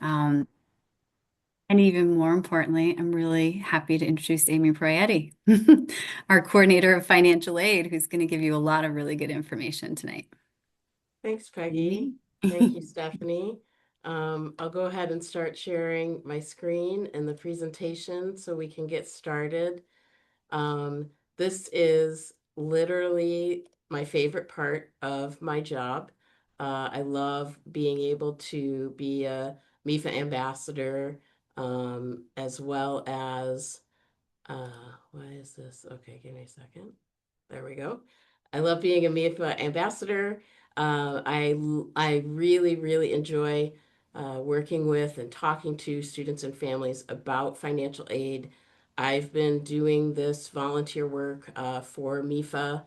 Um, and even more importantly, I'm really happy to introduce Amy Proietti, our coordinator of financial aid, who's going to give you a lot of really good information tonight. Thanks, Peggy. Amy? Thank you, Stephanie. I'll go ahead and start sharing my screen and the presentation so we can get started. Um, this is literally my favorite part of my job. I love being able to be a MEFA ambassador, as well as why is this? Okay, give me a second. There we go. I love being a MEFA ambassador. I really enjoy working with and talking to students and families about financial aid. I've been doing this volunteer work for MEFA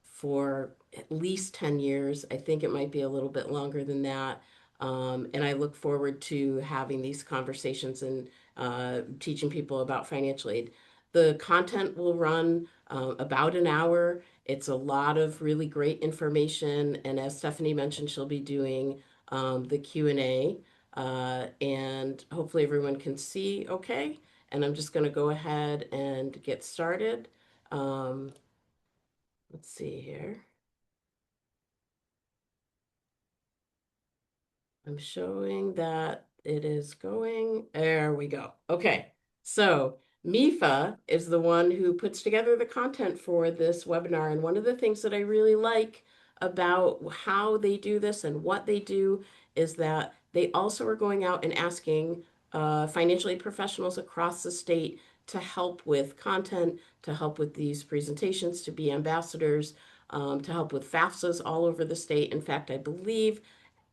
for at least 10 years. I think it might be a little bit longer than that. And I look forward to having these conversations and teaching people about financial aid. The content will run about an hour. It's a lot of really great information. And as Stephanie mentioned, she'll be doing the Q&A. And hopefully everyone can see okay. And I'm just going to go ahead and get started. Um, let's see here. I'm showing that it is going. There we go. Okay. So MEFA is the one who puts together the content for this webinar. And one of the things that I really like about how they do this and what they do is that they also are going out and asking financial aid professionals across the state to help with content, to help with these presentations, to be ambassadors, to help with FAFSAs all over the state. In fact, I believe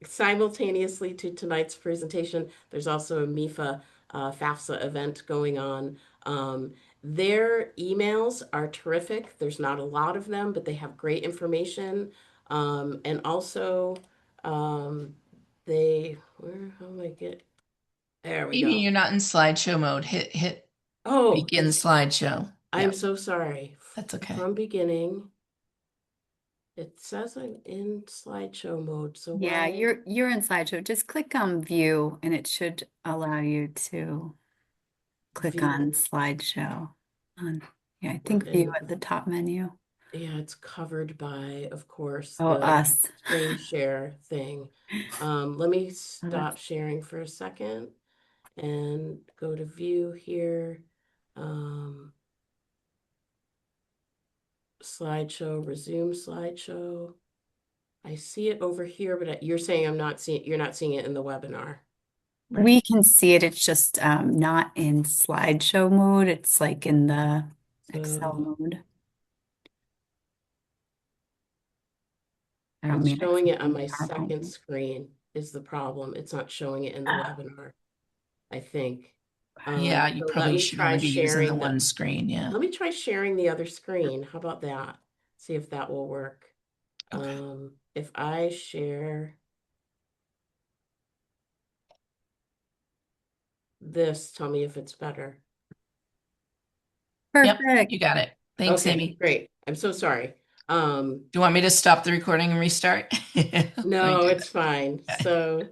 simultaneously to tonight's presentation, there's also a MEFA FAFSA event going on. Their emails are terrific. There's not a lot of them, but they have great information. And also, um, how do I get, there we Amy, go. you're not in slideshow mode. Hit Oh, begin slideshow. I'm Yep, so sorry. that's okay. From beginning, it says I'm in slideshow mode, so Yeah, why? you're in slideshow. Just click on view and it should allow you to click View, on slideshow. On, yeah, I we're think view in at the top menu. Yeah, it's covered by, of course, Oh, the us. screen share thing. Let me Oh, stop sharing for a second and go to view here. Um, Slideshow, resume slideshow. I see it over here, but you're saying you're not seeing it in the webinar, we right? can see it. It's just not in slideshow mode. It's like in the Excel So mode. I don't it's mean showing Excel it on mode, my PowerPoint. second screen is the problem. It's not showing it in the Ah, webinar, I think. Yeah, you So let probably me should try only be using the sharing one screen. Yeah. let me try sharing the other screen. How about that? See if that will work. Okay. If I share this, tell me if it's better. Yep, perfect. you got it. Thanks, Okay, Amy. great. I'm so sorry. Um, Do you want me to stop the recording and restart? Let me No, do it's fine. that. So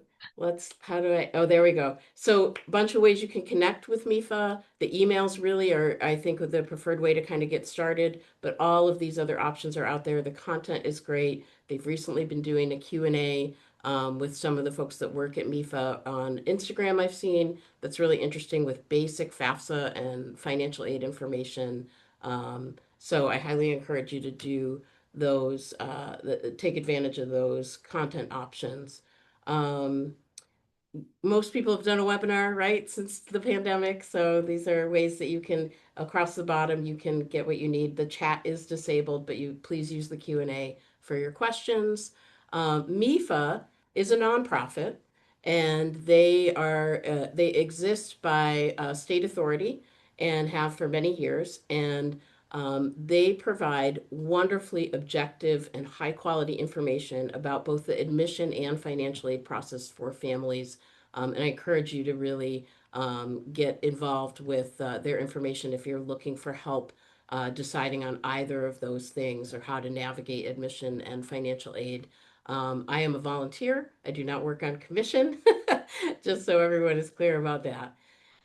how do I, oh, there we go. So a bunch of ways you can connect with MIFA. The emails really are, I think, the preferred way to kind of get started, but all of these other options are out there. The content is great. They've recently been doing a Q&A with some of the folks that work at MIFA on Instagram I've seen that's really interesting with basic FAFSA and financial aid information. So I highly encourage you to do those take advantage of those content options. Um, Most people have done a webinar, right, since the pandemic. So these are ways that you can, across the bottom, you can get what you need. The chat is disabled, but you please use the Q&A for your questions. MEFA is a nonprofit, and they exist by state authority and have for many years. And they provide wonderfully objective and high quality information about both the admission and financial aid process for families, and I encourage you to really get involved with their information if you're looking for help deciding on either of those things or how to navigate admission and financial aid. I am a volunteer. I do not work on commission. Just so everyone is clear about that.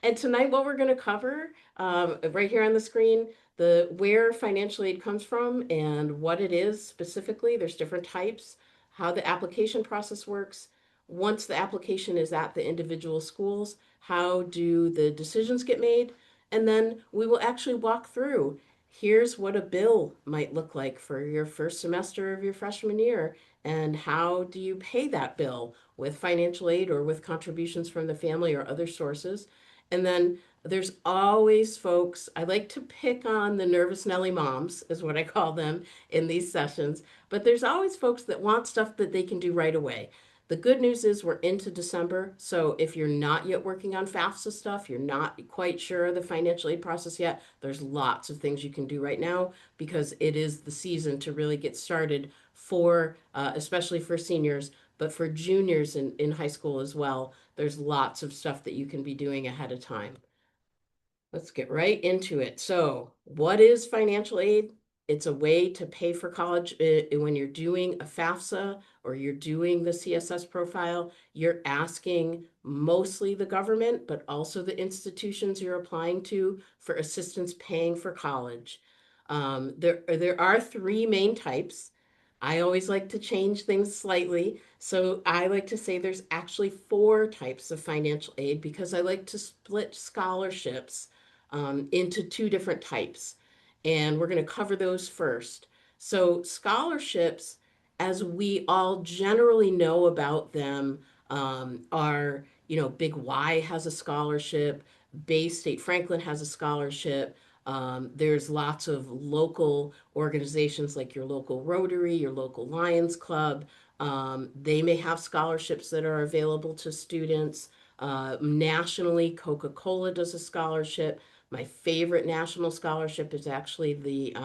And tonight, what we're going to cover right here on the screen, the where financial aid comes from and what it is specifically. There's different types, how the application process works. Once the application is at the individual schools, how do the decisions get made? And then we will actually walk through. Here's what a bill might look like for your first semester of your freshman year, and how do you pay that bill with financial aid or with contributions from the family or other sources. And then there's always folks, I like to pick on the nervous Nelly moms, is what I call them in these sessions, but there's always folks that want stuff that they can do right away. The good news is we're into December, so if you're not yet working on FAFSA stuff, you're not quite sure of the financial aid process yet, there's lots of things you can do right now because it is the season to really get started for, especially for seniors, but for juniors in high school as well. There's lots of stuff that you can be doing ahead of time. Let's get right into it. So, what is financial aid? It's a way to pay for college when you're doing a FAFSA or you're doing the CSS profile. You're asking mostly the government, but also the institutions you're applying to for assistance paying for college. There are three main types. I always like to change things slightly. So I like to say there's actually four types of financial aid because I like to split scholarships into two different types. And we're going to cover those first. So, scholarships, as we all generally know about them, are, Big Y has a scholarship, Bay State Franklin has a scholarship. There's lots of local organizations like your local Rotary, your local Lions Club. They may have scholarships that are available to students. Nationally, Coca-Cola does a scholarship. My favorite national scholarship is actually the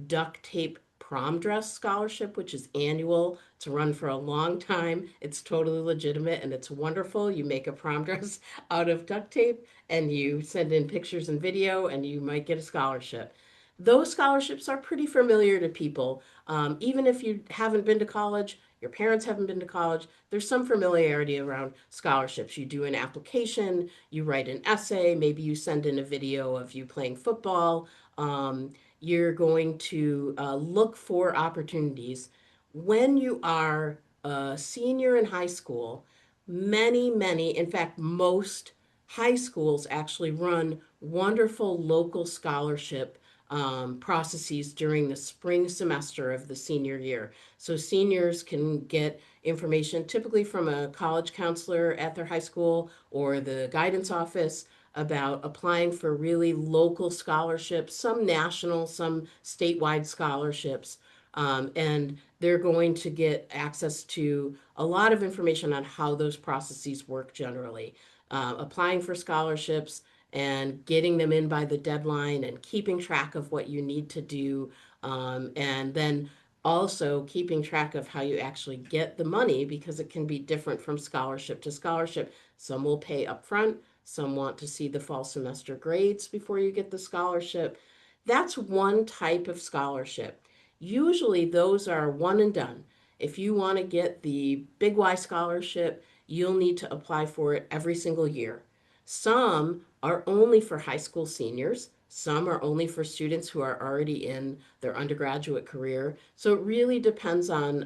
duct tape prom dress scholarship, which is annual. It's run for a long time. It's totally legitimate and it's wonderful. You make a prom dress out of duct tape and you send in pictures and video, and you might get a scholarship. Those scholarships are pretty familiar to people. Even if you haven't been to college, your parents haven't been to college, there's some familiarity around scholarships. You do an application, you write an essay, maybe you send in a video of you playing football. You're going to look for opportunities. When you are a senior in high school, many, in fact, most high schools actually run wonderful local scholarship processes during the spring semester of the senior year. So seniors can get information typically from a college counselor at their high school or the guidance office about applying for really local scholarships, some national, some statewide scholarships. And they're going to get access to a lot of information on how those processes work generally. Applying for scholarships and getting them in by the deadline and keeping track of what you need to do. And then also keeping track of how you actually get the money because it can be different from scholarship to scholarship. Some will pay upfront, some want to see the fall semester grades before you get the scholarship. That's one type of scholarship. Usually those are one and done. If you want to get the Big Y scholarship, you'll need to apply for it every single year. Some are only for high school seniors. Some are only for students who are already in their undergraduate career. So it really depends on,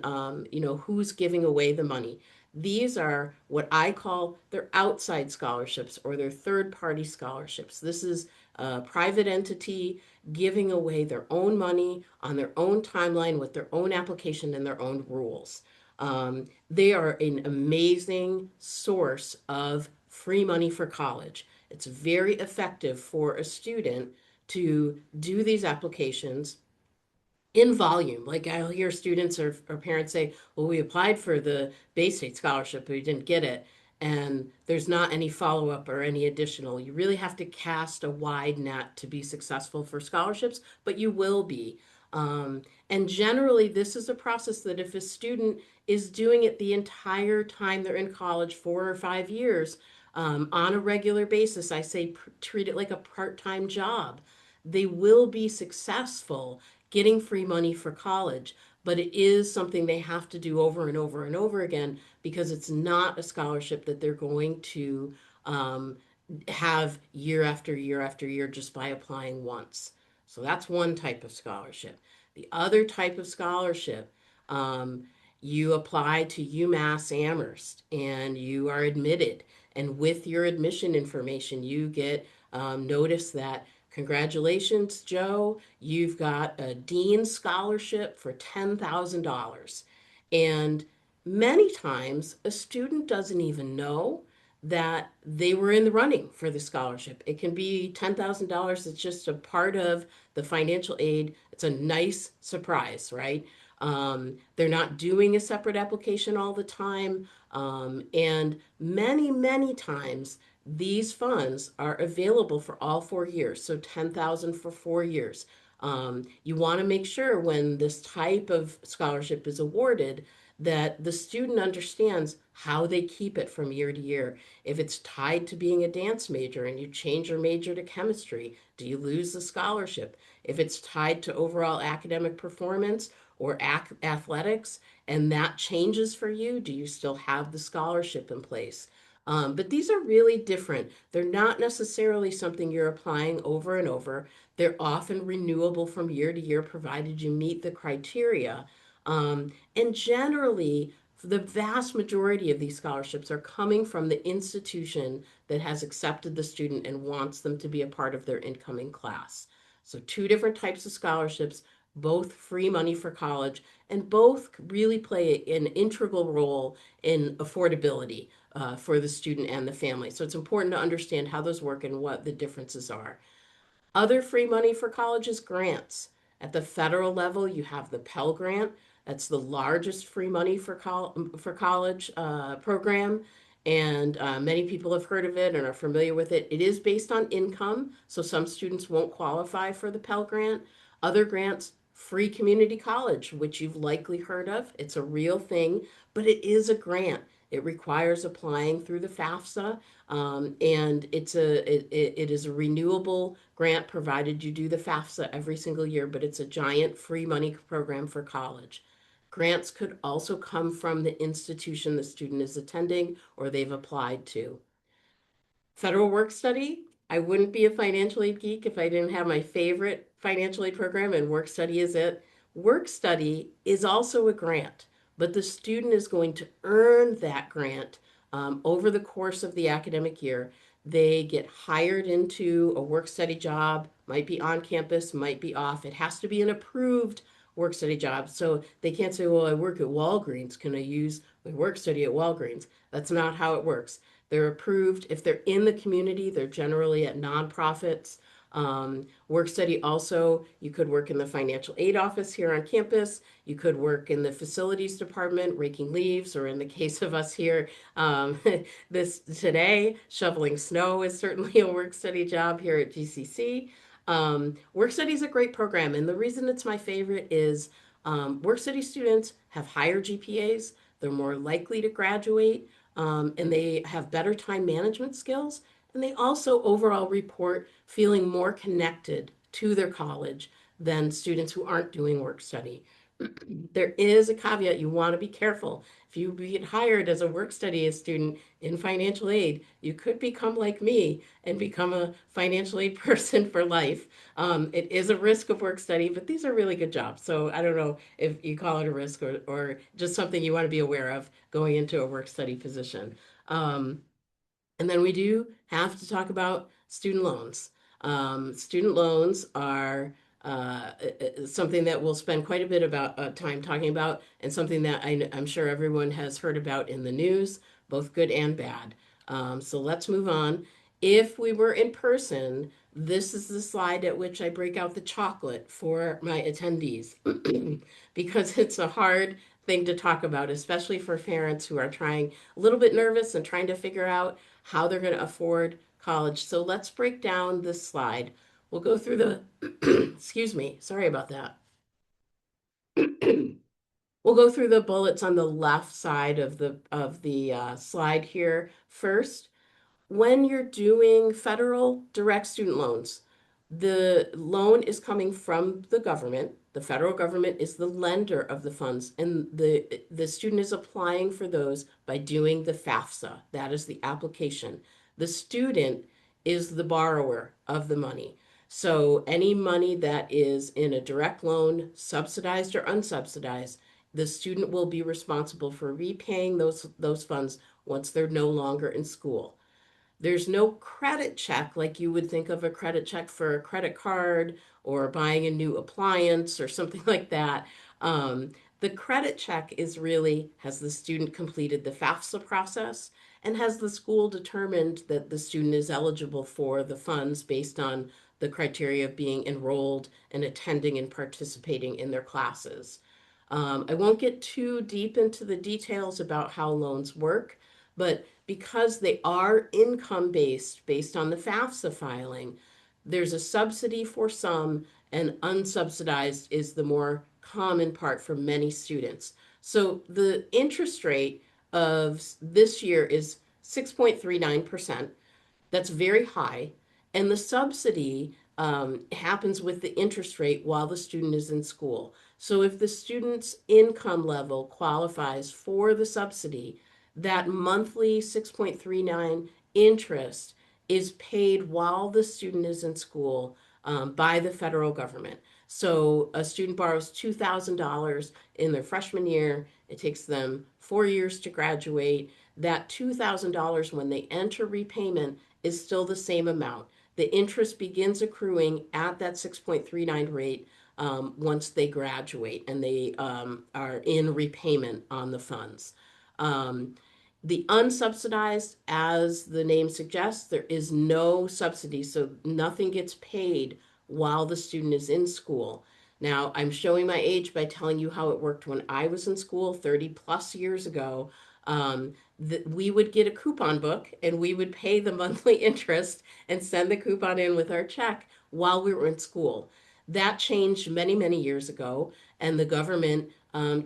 who's giving away the money. These are what I call their outside scholarships or their third party scholarships. This is a private entity giving away their own money on their own timeline with their own application and their own rules. They are an amazing source of free money for college. It's very effective for a student to do these applications in volume. Like I'll hear students or parents say, well, we applied for the Bay State scholarship, but we didn't get it. And there's not any follow up or any additional. You really have to cast a wide net to be successful for scholarships, but you will be. And generally, this is a process that if a student is doing it the entire time they're in college, 4 or 5 years, on a regular basis, I say treat it like a part time job. They will be successful getting free money for college. but it is something they have to do over and over and over again because it's not a scholarship that they're going to um, have year after year after year just by applying once. So that's one type of scholarship. The other type of scholarship, um, you apply to UMass Amherst and you are admitted. And with your admission information, you get notice that congratulations, Joe, you've got a Dean Scholarship for $10,000. And many times a student doesn't even know that they were in the running for the scholarship. It can be $10,000. It's just a part of the financial aid. It's a nice surprise, right? They're not doing a separate application all the time. And many times these funds are available for all 4 years. So 10,000 for 4 years. You want to make sure when this type of scholarship is awarded that the student understands how they keep it from year to year. If it's tied to being a dance major and you change your major to chemistry, do you lose the scholarship? If it's tied to overall academic performance or athletics and that changes for you, do you still have the scholarship in place? But these are really different. They're not necessarily something you're applying over and over. They're often renewable from year to year, provided you meet the criteria. And generally, the vast majority of these scholarships are coming from the institution that has accepted the student and wants them to be a part of their incoming class. So, two different types of scholarships, both free money for college, and both really play an integral role in affordability for the student and the family. So, it's important to understand how those work and what the differences are. Other free money for college is grants. At the federal level, you have the Pell Grant. That's the largest free money for college program. And many people have heard of it and are familiar with it. It is based on income, so some students won't qualify for the Pell Grant. Other grants, free community college, which you've likely heard of. It's a real thing, but it is a grant. It requires applying through the FAFSA, and it is a renewable grant provided you do the FAFSA every single year, but it's a giant free money program for college. Grants could also come from the institution the student is attending or they've applied to. Federal work study, I wouldn't be a financial aid geek if I didn't have my favorite financial aid program, and work study is it. Work study is also a grant, but the student is going to earn that grant over the course of the academic year. They get hired into a work study job, might be on campus, might be off. It has to be an approved work study job. So they can't say, well, I work at Walgreens. Can I use my work study at Walgreens? That's not how it works. They're approved. If they're in the community, they're generally at nonprofits. Work study also, you could work in the financial aid office here on campus. You could work in the facilities department, raking leaves, or in the case of us here, this today, shoveling snow is certainly a work study job here at GCC. Work study is a great program, and the reason it's my favorite is work study students have higher GPAs. They're more likely to graduate and they have better time management skills. And they also overall report feeling more connected to their college than students who aren't doing work study. There is a caveat you want to be careful. If you get hired as a work study student in financial aid, you could become like me and become a financial aid person for life. It is a risk of work study, but these are really good jobs. So I don't know if you call it a risk or just something you want to be aware of going into a work study position. Um, and then we do have to talk about student loans. Student loans are something that we'll spend quite a bit about time talking about, and something that I'm sure everyone has heard about in the news, both good and bad. So let's move on. If we were in person, this is the slide at which I break out the chocolate for my attendees because it's a hard thing to talk about, especially for parents who are trying a little bit nervous and trying to figure out how they're going to afford college. So let's break down this slide. We'll go through the, excuse me, sorry about that. We'll go through the bullets on the left side of the slide here first. When you're doing federal direct student loans, the loan is coming from the government. The federal government is the lender of the funds, and the student is applying for those by doing the FAFSA. That is the application. The student is the borrower of the money. So any money that is in a direct loan, subsidized or unsubsidized, the student will be responsible for repaying those funds once they're no longer in school. There's no credit check like you would think of a credit check for a credit card or buying a new appliance or something like that. Um, the credit check is really, has the student completed the FAFSA process, and has the school determined that the student is eligible for the funds based on the criteria of being enrolled and attending and participating in their classes. I won't get too deep into the details about how loans work, but because they are income based, based on the FAFSA filing, there's a subsidy for some, and unsubsidized is the more common part for many students. So the interest rate of this year is 6.39%. That's very high. And the subsidy happens with the interest rate while the student is in school. So if the student's income level qualifies for the subsidy, that monthly 6.39 interest is paid while the student is in school by the federal government. So a student borrows $2,000 in their freshman year. It takes them 4 years to graduate. That $2,000 when they enter repayment is still the same amount. The interest begins accruing at that 6.39 rate once they graduate and they are in repayment on the funds. Um, the unsubsidized, as the name suggests, there is no subsidy, so nothing gets paid while the student is in school. Now, I'm showing my age by telling you how it worked when I was in school 30 plus years ago. That we would get a coupon book and we would pay the monthly interest and send the coupon in with our check while we were in school. That changed many, many years ago, and the government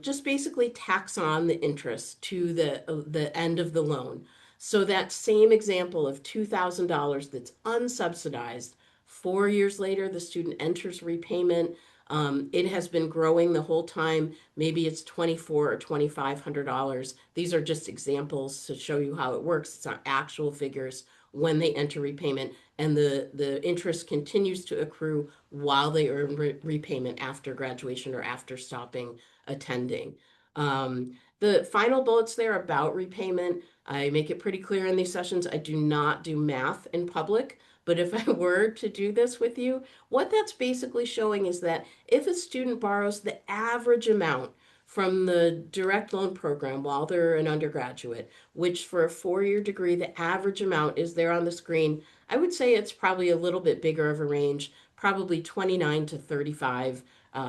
just basically tacks on the interest to the end of the loan. So that same example of $2,000 that's unsubsidized, 4 years later, the student enters repayment. It has been growing the whole time. Maybe it's 24 or $2,500. These are just examples to show you how it works. It's not actual figures when they enter repayment, and the interest continues to accrue while they earn repayment after graduation or after stopping attending. The final bullets there about repayment, I make it pretty clear in these sessions, I do not do math in public. But if I were to do this with you, what that's basically showing is that if a student borrows the average amount from the direct loan program while they're an undergraduate, which for a 4 year degree, the average amount is there on the screen. I would say it's probably a little bit bigger of a range, probably 29 to 35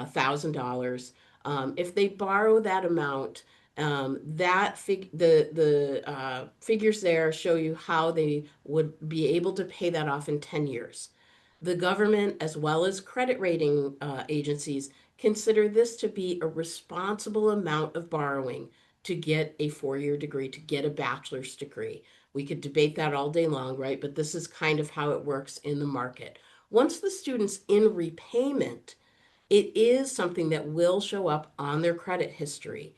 thousand dollars. If they borrow that amount, the figures there show you how they would be able to pay that off in 10 years. The government, as well as credit rating agencies, consider this to be a responsible amount of borrowing to get a 4 year degree, to get a bachelor's degree. We could debate that all day long, right? But this is kind of how it works in the market. Once the student's in repayment, it is something that will show up on their credit history,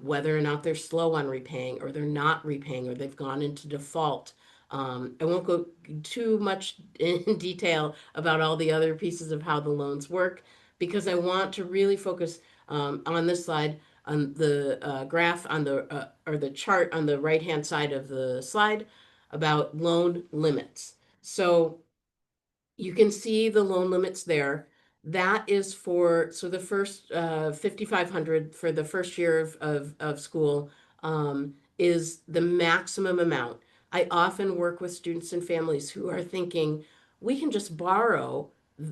whether or not they're slow on repaying or they're not repaying or they've gone into default. I won't go too much in detail about all the other pieces of how the loans work because I want to really focus on this slide on the graph on the or the chart on the right hand side of the slide about loan limits. So you can see the loan limits there. That is for, so the first 5,500 for the first year of school is the maximum amount. I often work with students and families who are thinking, we can just borrow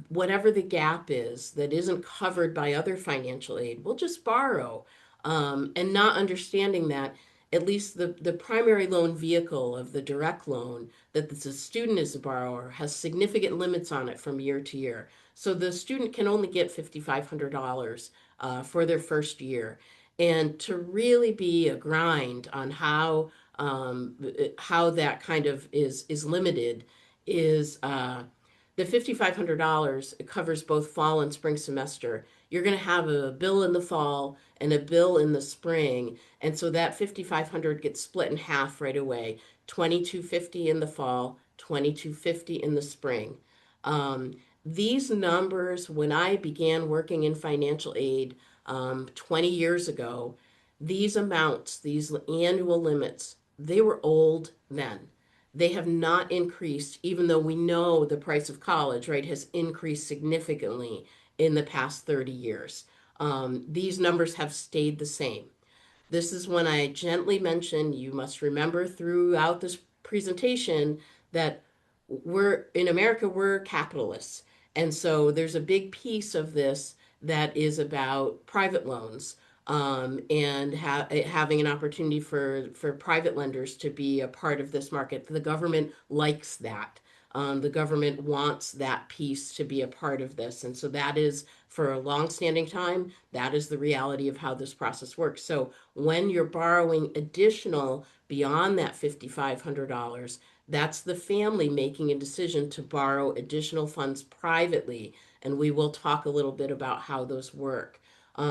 whatever the gap is that isn't covered by other financial aid. We'll just borrow. And not understanding that at least the primary loan vehicle of the direct loan that the student is a borrower has significant limits on it from year to year. So the student can only get $5,500 for their first year. And to really be a grind on how that kind of is limited is the $5,500 covers both fall and spring semester. you're going to have a bill in the fall and a bill in the spring. And so that 5,500 gets split in half right away. 2,250 in the fall, 2,250 in the spring. Um, these numbers, when I began working in financial aid 20 years ago, these amounts, these annual limits, they were old then. They have not increased, even though we know the price of college, right, has increased significantly in the past 30 years. These numbers have stayed the same. This is when I gently mention, you must remember throughout this presentation that we're in America, we're capitalists. And so there's a big piece of this that is about private loans, and having an opportunity for private lenders to be a part of this market. The government likes that. The government wants that piece to be a part of this. And so that is, for a long-standing time, that is the reality of how this process works. So when you're borrowing additional beyond that $5,500, that's the family making a decision to borrow additional funds privately. And we will talk a little bit about how those work.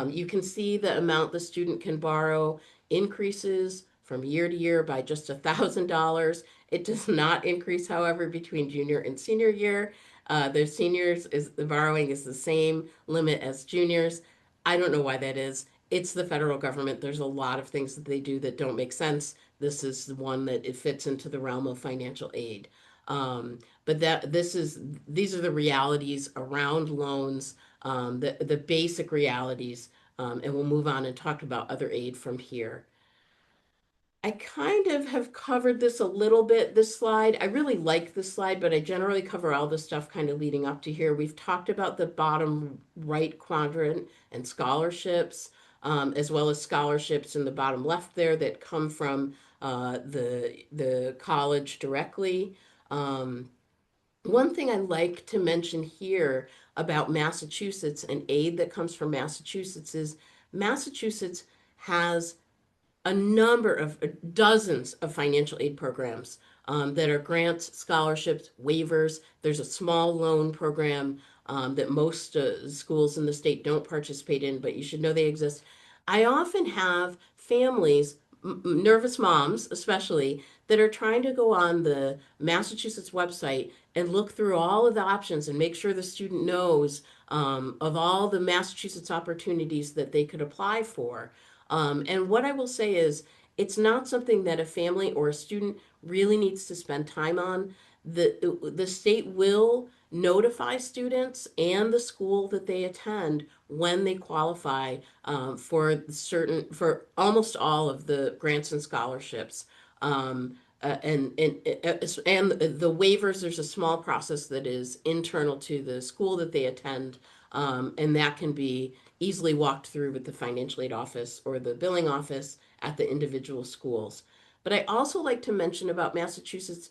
You can see the amount the student can borrow increases from year to year by just $1,000. It does not increase, however, between junior and senior year. The seniors is the borrowing is the same limit as juniors. I don't know why that is. It's the federal government. There's a lot of things that they do that don't make sense. This is the one that it fits into the realm of financial aid. But these are the realities around loans, the basic realities, and we'll move on and talk about other aid from here. I kind of have covered this a little bit, this slide. I really like this slide, but I generally cover all the stuff kind of leading up to here. We've talked about the bottom right quadrant and scholarships, as well as scholarships in the bottom left there that come from the college directly. One thing I like to mention here about Massachusetts and aid that comes from Massachusetts is Massachusetts has a number of dozens of financial aid programs that are grants, scholarships, waivers. There's a small loan program that most schools in the state don't participate in, but you should know they exist. I often have families, nervous moms especially, that are trying to go on the Massachusetts website and look through all of the options and make sure the student knows of all the Massachusetts opportunities that they could apply for. And what I will say is, it's not something that a family or a student really needs to spend time on. The state will notify students and the school that they attend when they qualify for almost all of the grants and scholarships. And the waivers, there's a small process that is internal to the school that they attend, and that can be easily walked through with the financial aid office or the billing office at the individual schools. But I also like to mention about Massachusetts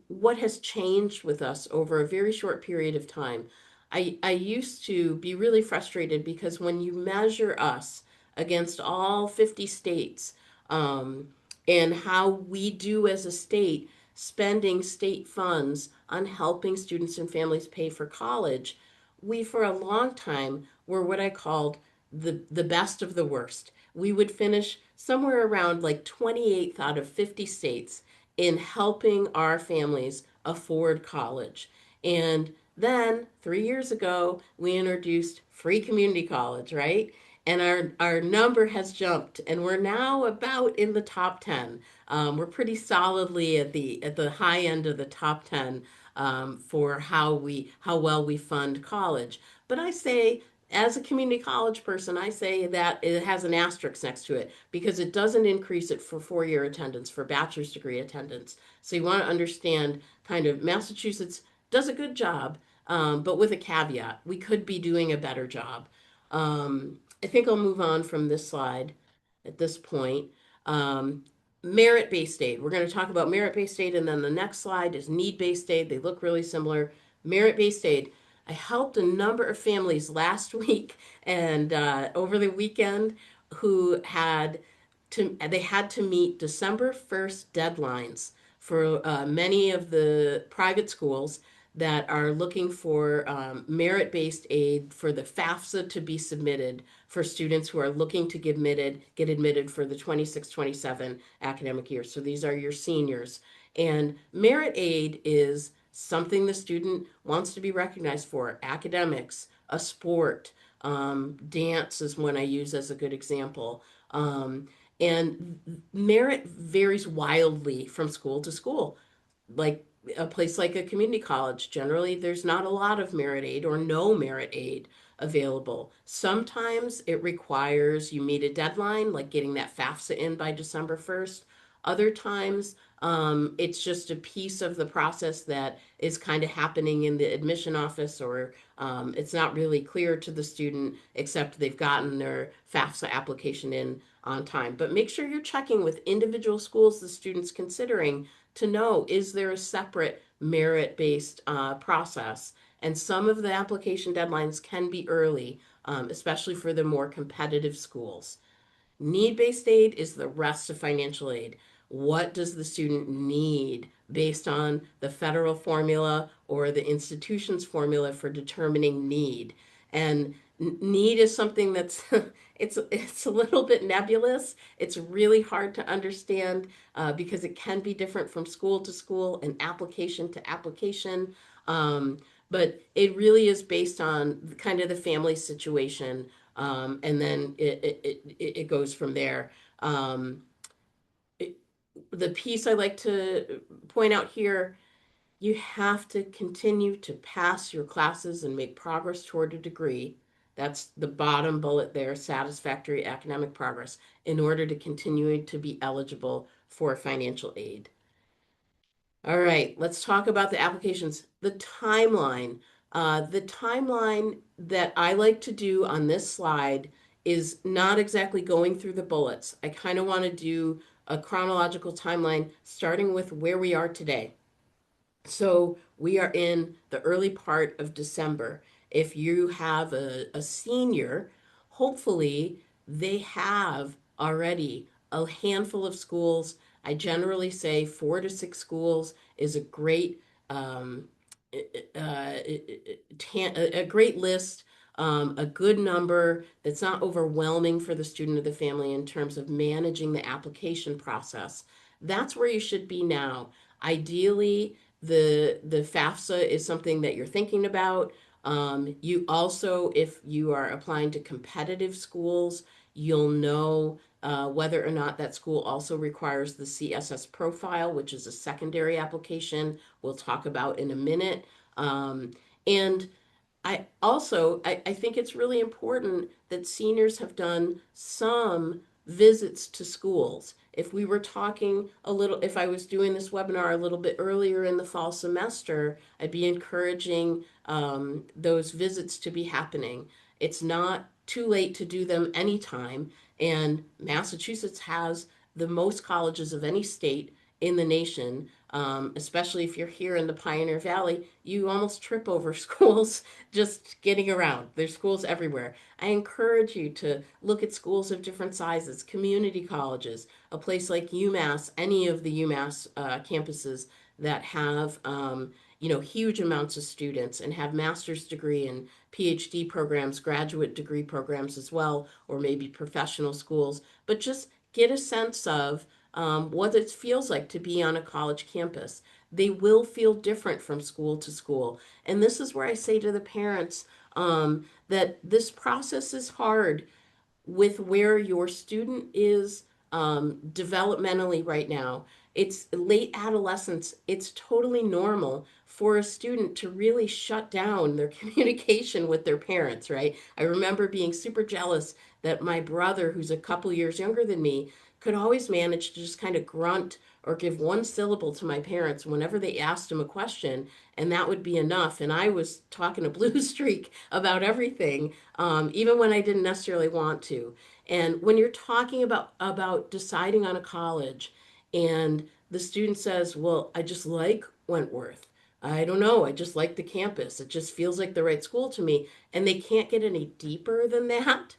what has changed with us over a very short period of time. I used to be really frustrated because when you measure us against all 50 states, um, and how we do as a state spending state funds on helping students and families pay for college, we for a long time were what I called the best of the worst. We would finish somewhere around like 28th out of 50 states in helping our families afford college. And then 3 years ago, we introduced free community college, right? And our number has jumped, and we're now about in the top 10. We're pretty solidly at the high end of the top 10 for how well we fund college. But I say, as a community college person, I say that it has an asterisk next to it because it doesn't increase it for 4-year attendance, for bachelor's degree attendance. So you want to understand kind of Massachusetts does a good job, but with a caveat, we could be doing a better job. I think I'll move on from this slide at this point. Um, Merit-based aid. We're going to talk about merit-based aid, and then the next slide is need-based aid. They look really similar. Merit-based aid. I helped a number of families last week and over the weekend who they had to meet December 1st deadlines for many of the private schools. that are looking for merit-based aid for the FAFSA to be submitted for students who are looking to get admitted for the 26-27 academic year. So these are your seniors. And merit aid is something the student wants to be recognized for: academics, a sport, dance is one I use as a good example. And merit varies wildly from school to school. Like a place like a community college, generally there's not a lot of merit aid or no merit aid available. Sometimes it requires you meet a deadline, like getting that FAFSA in by December 1st. Other times, it's just a piece of the process that is kind of happening in the admission office, or it's not really clear to the student, except they've gotten their FAFSA application in on time. But make sure you're checking with individual schools the student's considering to know, is there a separate merit-based process? And some of the application deadlines can be early, especially for the more competitive schools. Need-based aid is the rest of financial aid. What does the student need based on the federal formula or the institution's formula for determining need? And need is something that's it's a little bit nebulous. It's really hard to understand because it can be different from school to school and application to application. But it really is based on kind of the family situation, and then it goes from there. Um, it, the piece I like to point out here: you have to continue to pass your classes and make progress toward a degree. That's the bottom bullet there: satisfactory academic progress, in order to continue to be eligible for financial aid. All right, let's talk about the applications. The timeline. The timeline that I like to do on this slide is not exactly going through the bullets. I kind of want to do a chronological timeline starting with where we are today. So we are in the early part of December. If you have a senior, hopefully they have already a handful of schools. I generally say 4 to 6 schools is a great a great list, a good number that's not overwhelming for the student or the family in terms of managing the application process. That's where you should be now. Ideally, the FAFSA is something that you're thinking about. You also, if you are applying to competitive schools, you'll know whether or not that school also requires the CSS profile, which is a secondary application we'll talk about in a minute. And I think it's really important that seniors have done some visits to schools. If we were talking a little, if I was doing this webinar a little bit earlier in the fall semester, I'd be encouraging those visits to be happening. It's not too late to do them anytime, and Massachusetts has the most colleges of any state in the nation. Especially if you're here in the Pioneer Valley, you almost trip over schools just getting around. There's schools everywhere. I encourage you to look at schools of different sizes, community colleges, a place like UMass, any of the UMass campuses that have huge amounts of students and have master's degree and PhD programs, graduate degree programs as well, or maybe professional schools. But just get a sense of what it feels like to be on a college campus. They will feel different from school to school. And this is where I say to the parents that this process is hard with where your student is developmentally right now. It's late adolescence. It's totally normal for a student to really shut down their communication with their parents, right? I remember being super jealous that my brother, who's a couple years younger than me, could always manage to just kind of grunt or give one syllable to my parents whenever they asked him a question, and that would be enough. And I was talking a blue streak about everything, even when I didn't necessarily want to. And when you're talking about deciding on a college, and the student says, "Well, I just like Wentworth. I don't know. I just like the campus. It just feels like the right school to me," and they can't get any deeper than that.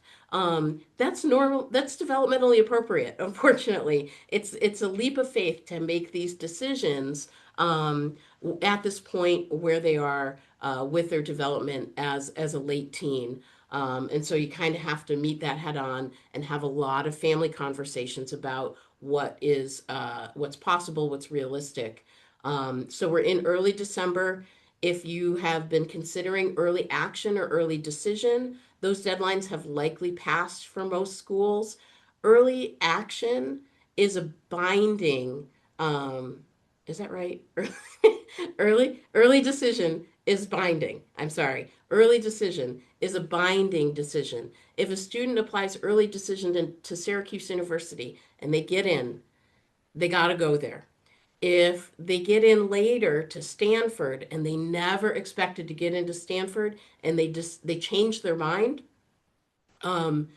That's normal. That's developmentally appropriate. Unfortunately, it's a leap of faith to make these decisions at this point where they are with their development as a late teen. And so you kind of have to meet that head on and have a lot of family conversations about what's possible, what's realistic. So we're in early December. If you have been considering early action or early decision, those deadlines have likely passed for most schools. Early action is a binding, is that right? Early decision is binding. I'm sorry. Early decision is a binding decision. If a student applies early decision to Syracuse University and they get in, they got to go there. If they get in later to Stanford and they never expected to get into Stanford and they change their mind, um,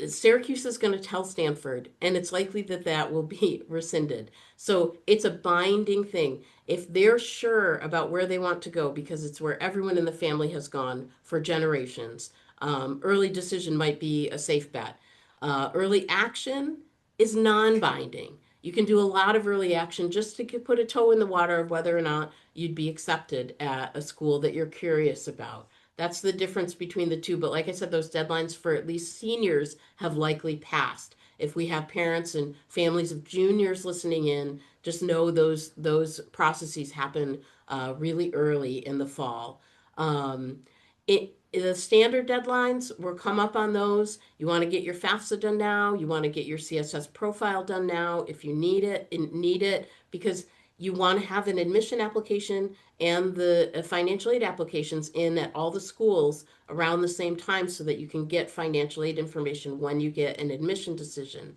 Syracuse is going to tell Stanford, and it's likely that that will be rescinded. So it's a binding thing. If they're sure about where they want to go, because it's where everyone in the family has gone for generations, early decision might be a safe bet. Early action is non-binding. You can do a lot of early action just to put a toe in the water of whether or not you'd be accepted at a school that you're curious about. That's the difference between the two. But like I said, those deadlines for at least seniors have likely passed. If we have parents and families of juniors listening in, just know those processes happen really early in the fall. The standard deadlines, we'll come up on those. You want to get your FAFSA done now. You want to get your CSS profile done now if you need it, because you want to have an admission application and the financial aid applications in at all the schools around the same time so that you can get financial aid information when you get an admission decision.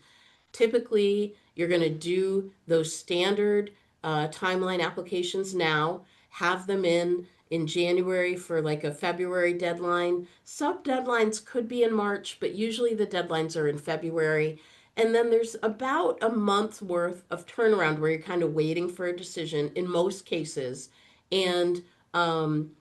Typically, you're going to do those standard timeline applications now, have them in January for like a February deadline. Sub deadlines could be in March, but usually the deadlines are in February. And then there's about a month worth of turnaround where you're kind of waiting for a decision in most cases. And um,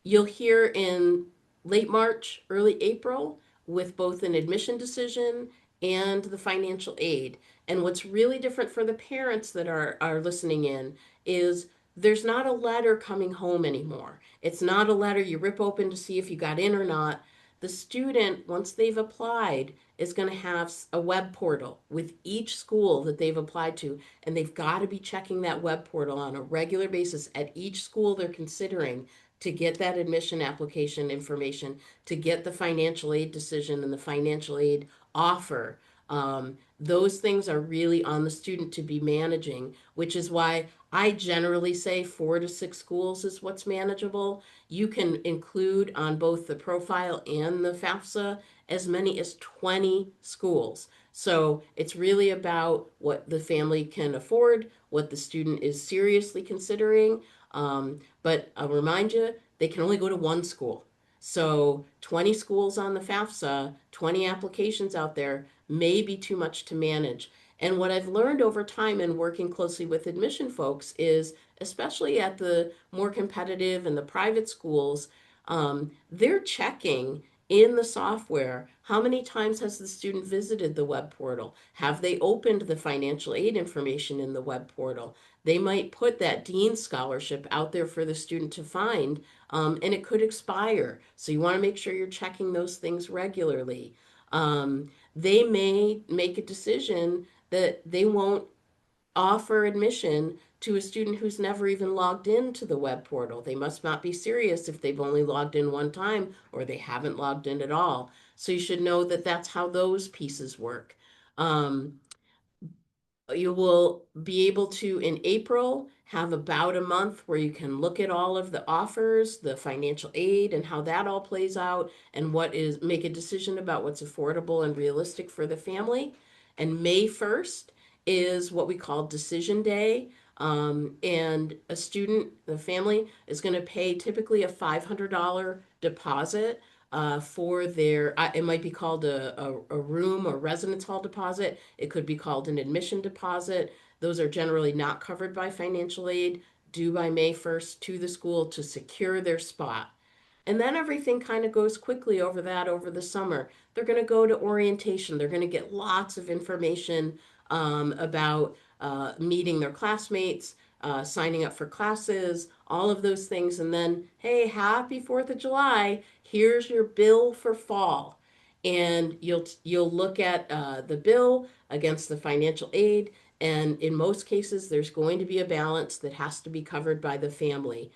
you'll hear in late March, early April, with both an admission decision and the financial aid. And what's really different for the parents that are listening in is there's not a letter coming home anymore. It's not a letter you rip open to see if you got in or not. The student, once they've applied, is going to have a web portal with each school that they've applied to, and they've got to be checking that web portal on a regular basis at each school they're considering to get that admission application information, to get the financial aid decision and the financial aid offer. Those things are really on the student to be managing, which is why I generally say 4 to 6 schools is what's manageable. You can include on both the profile and the FAFSA as many as 20 schools. So it's really about what the family can afford, what the student is seriously considering. But I'll remind you, they can only go to one school. So 20 schools on the FAFSA, 20 applications out there may be too much to manage. And what I've learned over time in working closely with admission folks is, especially at the more competitive and the private schools, they're checking in the software how many times has the student visited the web portal? Have they opened the financial aid information in the web portal? They might put that dean scholarship out there for the student to find, and it could expire. So you want to make sure you're checking those things regularly. They may make a decision that they won't offer admission to a student who's never even logged into the web portal. They must not be serious if they've only logged in one time or they haven't logged in at all. So you should know that that's how those pieces work. Um, you will be able to, in April, have about a month where you can look at all of the offers, the financial aid, and how that all plays out, and make a decision about what's affordable and realistic for the family. And May 1st is what we call decision day. And a student, the family, is going to pay typically a $500 deposit for it might be called a room or residence hall deposit. It could be called an admission deposit. Those are generally not covered by financial aid, due by May 1st to the school to secure their spot. And then everything kind of goes quickly over the summer. They're going to go to orientation. They're going to get lots of information about meeting their classmates, signing up for classes, all of those things. And then, hey, happy 4th of July. Here's your bill for fall. And you'll look at the bill against the financial aid. And in most cases, there's going to be a balance that has to be covered by the family.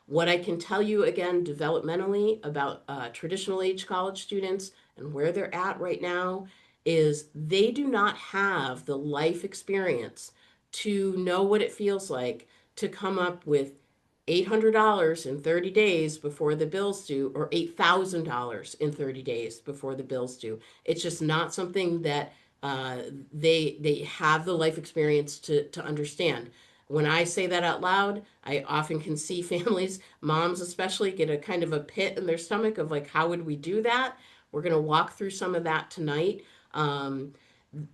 What I can tell you again, developmentally, about traditional age college students and where they're at right now is they do not have the life experience to know what it feels like to come up with $800 in 30 days before the bills due, or $8,000 in 30 days before the bills due. It's just not something that uh, they have the life experience to understand. When I say that out loud, I often can see families, moms especially, get a kind of a pit in their stomach of like, how would we do that? We're going to walk through some of that tonight. Um,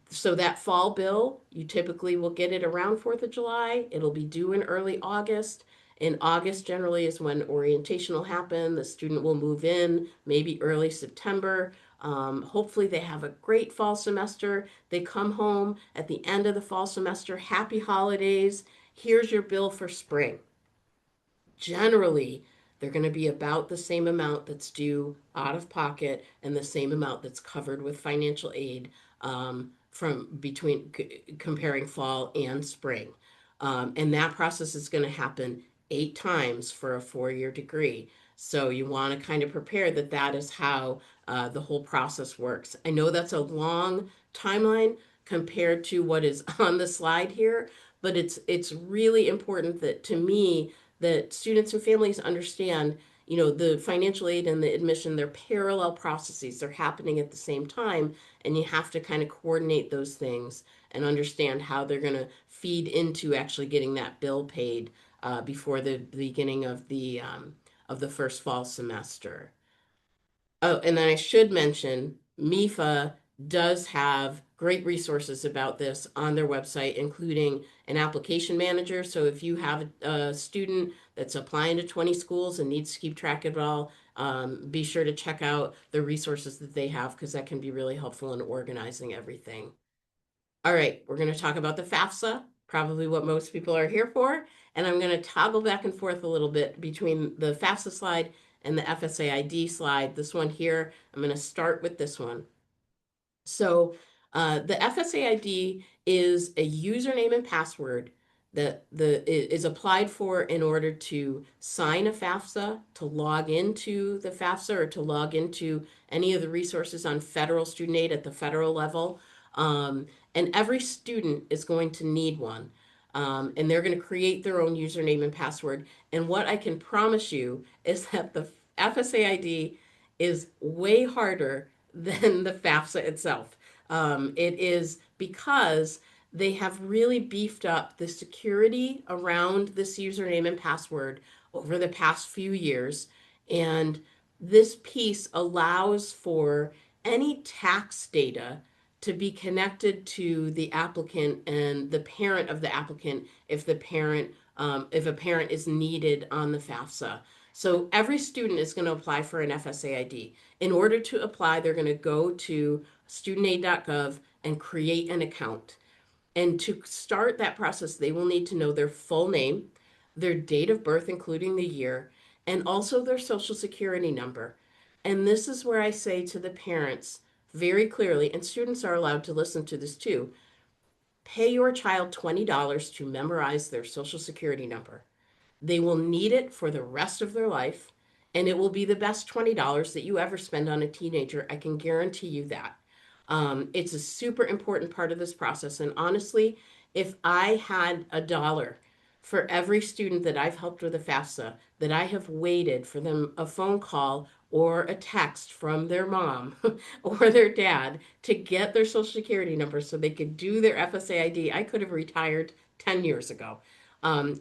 so that fall bill, you typically will get it around 4th of July. It'll be due in early August. In August, generally, is when orientation will happen. The student will move in, maybe early September. Hopefully, they have a great fall semester. They come home at the end of the fall semester. Happy holidays. Here's your bill for spring. Generally, they're going to be about the same amount that's due out of pocket and the same amount that's covered with financial aid, from between comparing fall and spring. And that process is going to happen 8 times for a 4-year degree. So you want to kind of prepare that that is how the whole process works. I know that's a long timeline compared to what is on the slide here, but it's really important that, to me, that students and families understand, the financial aid and the admission, they're parallel processes. They're happening at the same time, and you have to kind of coordinate those things and understand how they're going to feed into actually getting that bill paid before the beginning of the first fall semester. Oh, and then I should mention MEFA does have great resources about this on their website, including an application manager. So if you have a student that's applying to 20 schools and needs to keep track of it all, be sure to check out the resources that they have, because that can be really helpful in organizing everything. All right, we're going to talk about the FAFSA, probably what most people are here for. And I'm going to toggle back and forth a little bit between the FAFSA slide and the FSAID slide. This one here, I'm going to start with this one. So the FSAID is a username and password that is applied for in order to sign a FAFSA, to log into the FAFSA, or to log into any of the resources on federal student aid at the federal level. And every student is going to need one. And they're going to create their own username and password. And what I can promise you is that the FSAID is way harder than the FAFSA itself. It is because they have really beefed up the security around this username and password over the past few years. And this piece allows for any tax data to be connected to the applicant and the parent of the applicant, if if a parent is needed on the FAFSA. So every student is going to apply for an FSAID. In order to apply, they're going to go to studentaid.gov and create an account. And to start that process, they will need to know their full name, their date of birth, including the year, and also their social security number. And this is where I say to the parents very clearly, and students are allowed to listen to this too, pay your child $20 to memorize their social security number. They will need it for the rest of their life, and it will be the best $20 that you ever spend on a teenager. I can guarantee you that. It's a super important part of this process. And honestly, if I had a dollar for every student that I've helped with a FAFSA, that I have waited for them a phone call or a text from their mom or their dad to get their social security number so they could do their FSAID, I could have retired 10 years ago.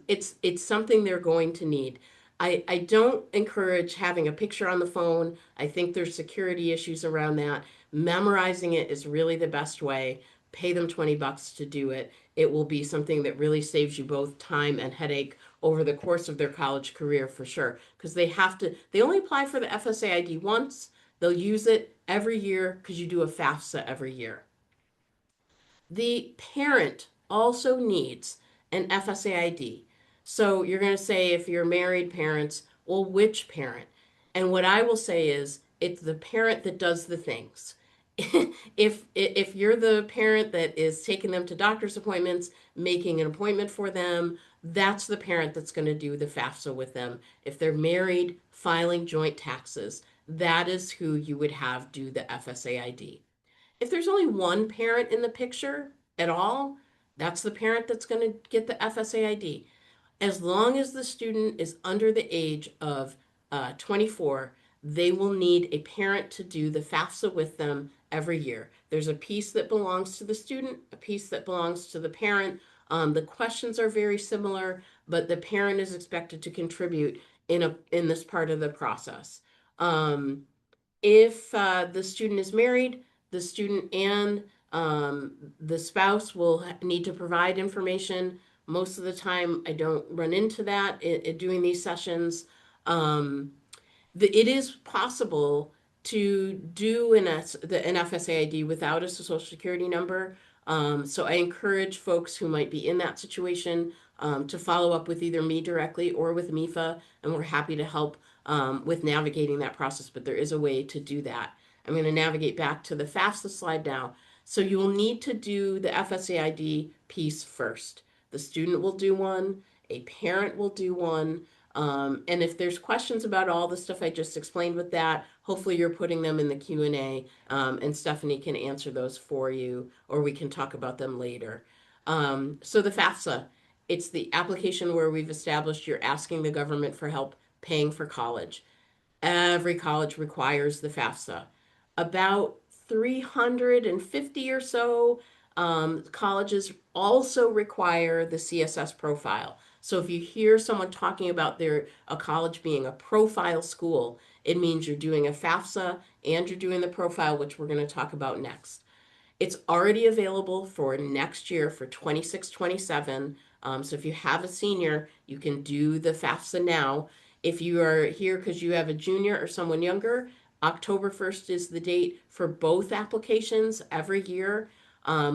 It's something they're going to need. I don't encourage having a picture on the phone. I think there's security issues around that. Memorizing it is really the best way. Pay them $20 to do it. It will be something that really saves you both time and headache over the course of their college career, for sure. Because they only apply for the FSAID once. They'll use it every year because you do a FAFSA every year. The parent also needs and FSA ID. So you're going to say, if you're married parents, well, which parent? And what I will say is, it's the parent that does the things. If you're the parent that is taking them to doctor's appointments, making an appointment for them, that's the parent that's going to do the FAFSA with them. If they're married, filing joint taxes, that is who you would have do the FSA ID. If there's only one parent in the picture at all, that's the parent that's going to get the FSA ID. As long as the student is under the age of 24, they will need a parent to do the FAFSA with them every year. There's a piece that belongs to the student, a piece that belongs to the parent. The questions are very similar, but the parent is expected to contribute in this part of the process. Um, if the student is married, the student and the spouse will need to provide information. Most of the time, I don't run into that in doing these sessions. Um, it is possible to do an FSA ID without a social security number. So I encourage folks who might be in that situation to follow up with either me directly or with MEFA, and we're happy to help with navigating that process. But there is a way to do that. I'm going to navigate back to the FAFSA slide now. So you will need to do the FSA ID piece first. The student will do one, a parent will do one. And if there's questions about all the stuff I just explained with that, hopefully you're putting them in the Q&A, and Stephanie can answer those for you, or we can talk about them later. So the FAFSA, it's the application where we've established you're asking the government for help paying for college. Every college requires the FAFSA. About 350 or so colleges also require the CSS profile. So if you hear someone talking about a college being a profile school, it means you're doing a FAFSA and you're doing the profile, which we're going to talk about next. It's already available for next year for 26-27. So if you have a senior, you can do the FAFSA now. If you are here because you have a junior or someone younger, October 1st is the date for both applications every year.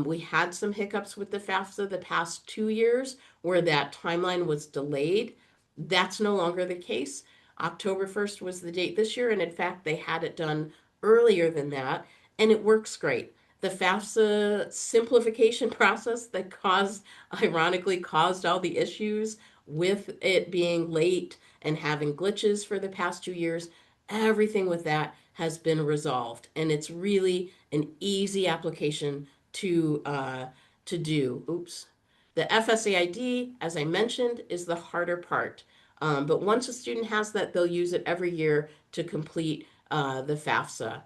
We had some hiccups with the FAFSA the past 2 years where that timeline was delayed. That's no longer the case. October 1st was the date this year, and in fact, they had it done earlier than that, and it works great. The FAFSA simplification process that ironically caused all the issues with it being late and having glitches for the past 2 years, everything with that has been resolved. And it's really an easy application to do. Oops. The FSA ID, as I mentioned, is the harder part. But once a student has that, they'll use it every year to complete the FAFSA.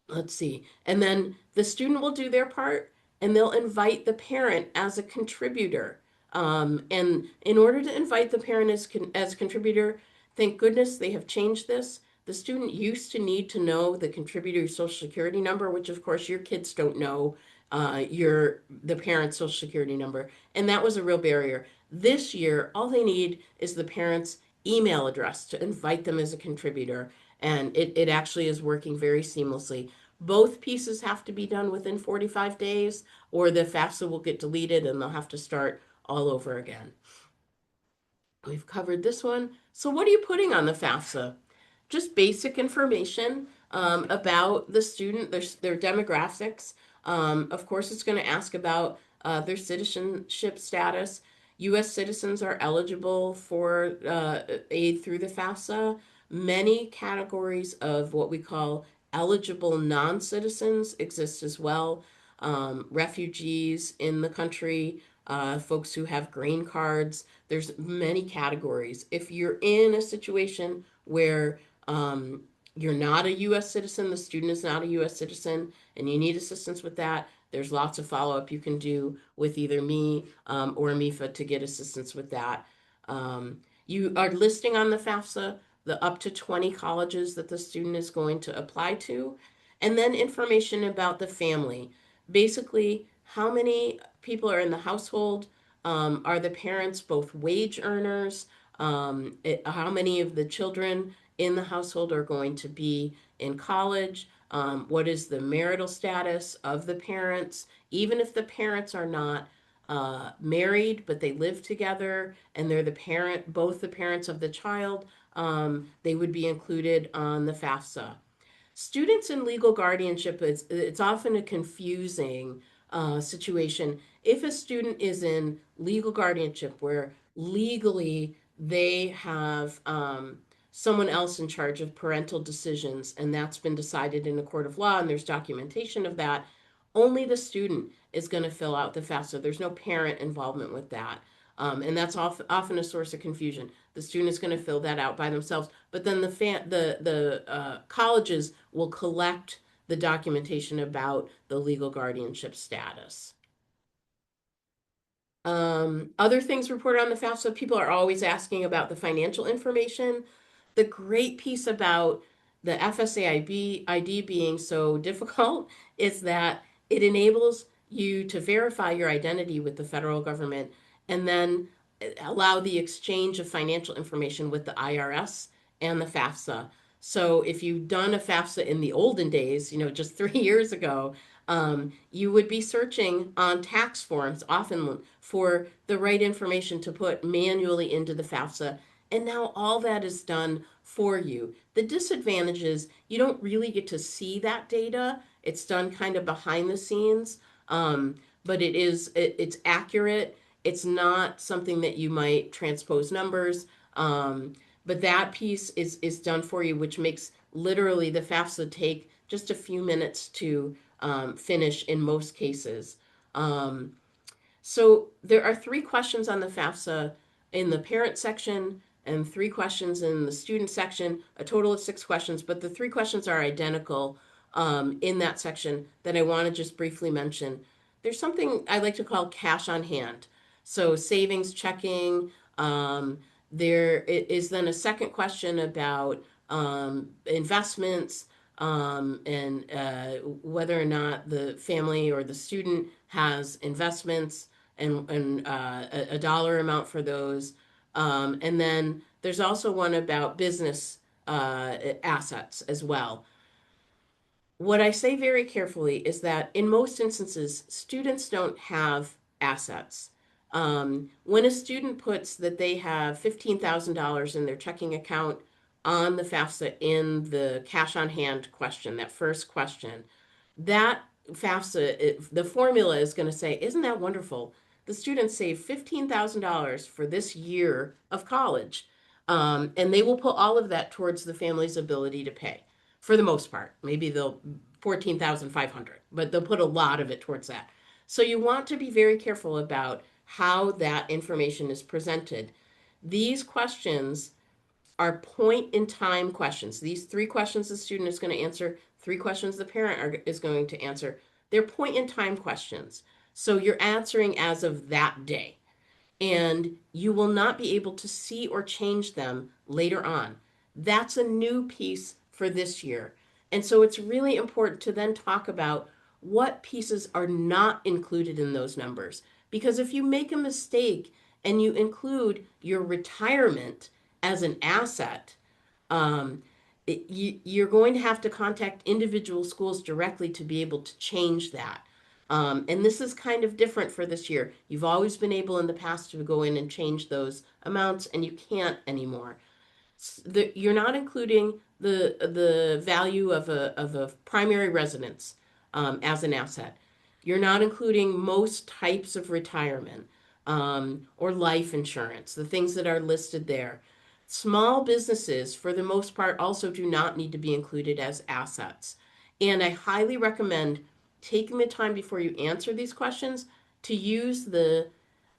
Let's see. And then the student will do their part and they'll invite the parent as a contributor. And in order to invite the parent as a contributor, thank goodness they have changed this. The student used to need to know the contributor's social security number, which of course your kids don't know the parent's social security number. And that was a real barrier. This year, all they need is the parent's email address to invite them as a contributor. And it actually is working very seamlessly. Both pieces have to be done within 45 days, or the FAFSA will get deleted and they'll have to start all over again. We've covered this one. So what are you putting on the FAFSA? Just basic information about the student, their demographics. Of course, it's going to ask about their citizenship status. U.S. citizens are eligible for aid through the FAFSA. Many categories of what we call eligible non-citizens exist as well. Refugees in the country, folks who have green cards. There's many categories. If you're in a situation where you're not a U.S. citizen, the student is not a U.S. citizen, and you need assistance with that, there's lots of follow-up you can do with either me or MEFA to get assistance with that. You are listing on the FAFSA the up to 20 colleges that the student is going to apply to, and then information about the family. Basically, how many people are in the household? Are the parents both wage earners? How many of the children in the household are going to be in college? What is the marital status of the parents? Even if the parents are not married, but they live together and they're the parent, both the parents of the child, they would be included on the FAFSA. Students in legal guardianship, it's often a confusing situation. If a student is in legal guardianship where legally they have someone else in charge of parental decisions, and that's been decided in a court of law, and there's documentation of that, only the student is going to fill out the FAFSA. There's no parent involvement with that. And that's often a source of confusion. The student is going to fill that out by themselves, but then the colleges will collect the documentation about the legal guardianship status. Other things reported on the FAFSA, people are always asking about the financial information. The great piece about the FSA ID being so difficult is that it enables you to verify your identity with the federal government and then allow the exchange of financial information with the IRS and the FAFSA. So if you've done a FAFSA in the olden days, just 3 years ago, you would be searching on tax forms often for the right information to put manually into the FAFSA. And now all that is done for you. The disadvantage is you don't really get to see that data. It's done kind of behind the scenes, but it's accurate. It's not something that you might transpose numbers, but that piece is done for you, which makes literally the FAFSA take just a few minutes to finish in most cases. So there are 3 questions on the FAFSA in the parent section and 3 questions in the student section, a total of 6 questions, but the 3 questions are identical in that section that I want to just briefly mention. There's something I like to call cash on hand. So savings, checking. There is then a second question about investments, and whether or not the family or the student has investments and a dollar amount for those. And then there's also one about business assets as well. What I say very carefully is that in most instances, students don't have assets. When a student puts that they have $15,000 in their checking account on the FAFSA in the cash on hand question, that first question, that FAFSA, the formula is going to say, isn't that wonderful? The students save $15,000 for this year of college. And they will put all of that towards the family's ability to pay for the most part. Maybe they'll 14,500, but they'll put a lot of it towards that. So you want to be very careful about how that information is presented. These questions are point in time questions. These 3 questions the student is going to answer, 3 questions the parent is going to answer. They're point in time questions. So you're answering as of that day, and you will not be able to see or change them later on. That's a new piece for this year. And so it's really important to then talk about what pieces are not included in those numbers. Because if you make a mistake and you include your retirement as an asset, um, you're going to have to contact individual schools directly to be able to change that. And this is kind of different for this year. You've always been able in the past to go in and change those amounts, and you can't anymore. You're not including the value of a primary residence as an asset. You're not including most types of retirement or life insurance, the things that are listed there. Small businesses, for the most part, also do not need to be included as assets. And I highly recommend taking the time before you answer these questions to use the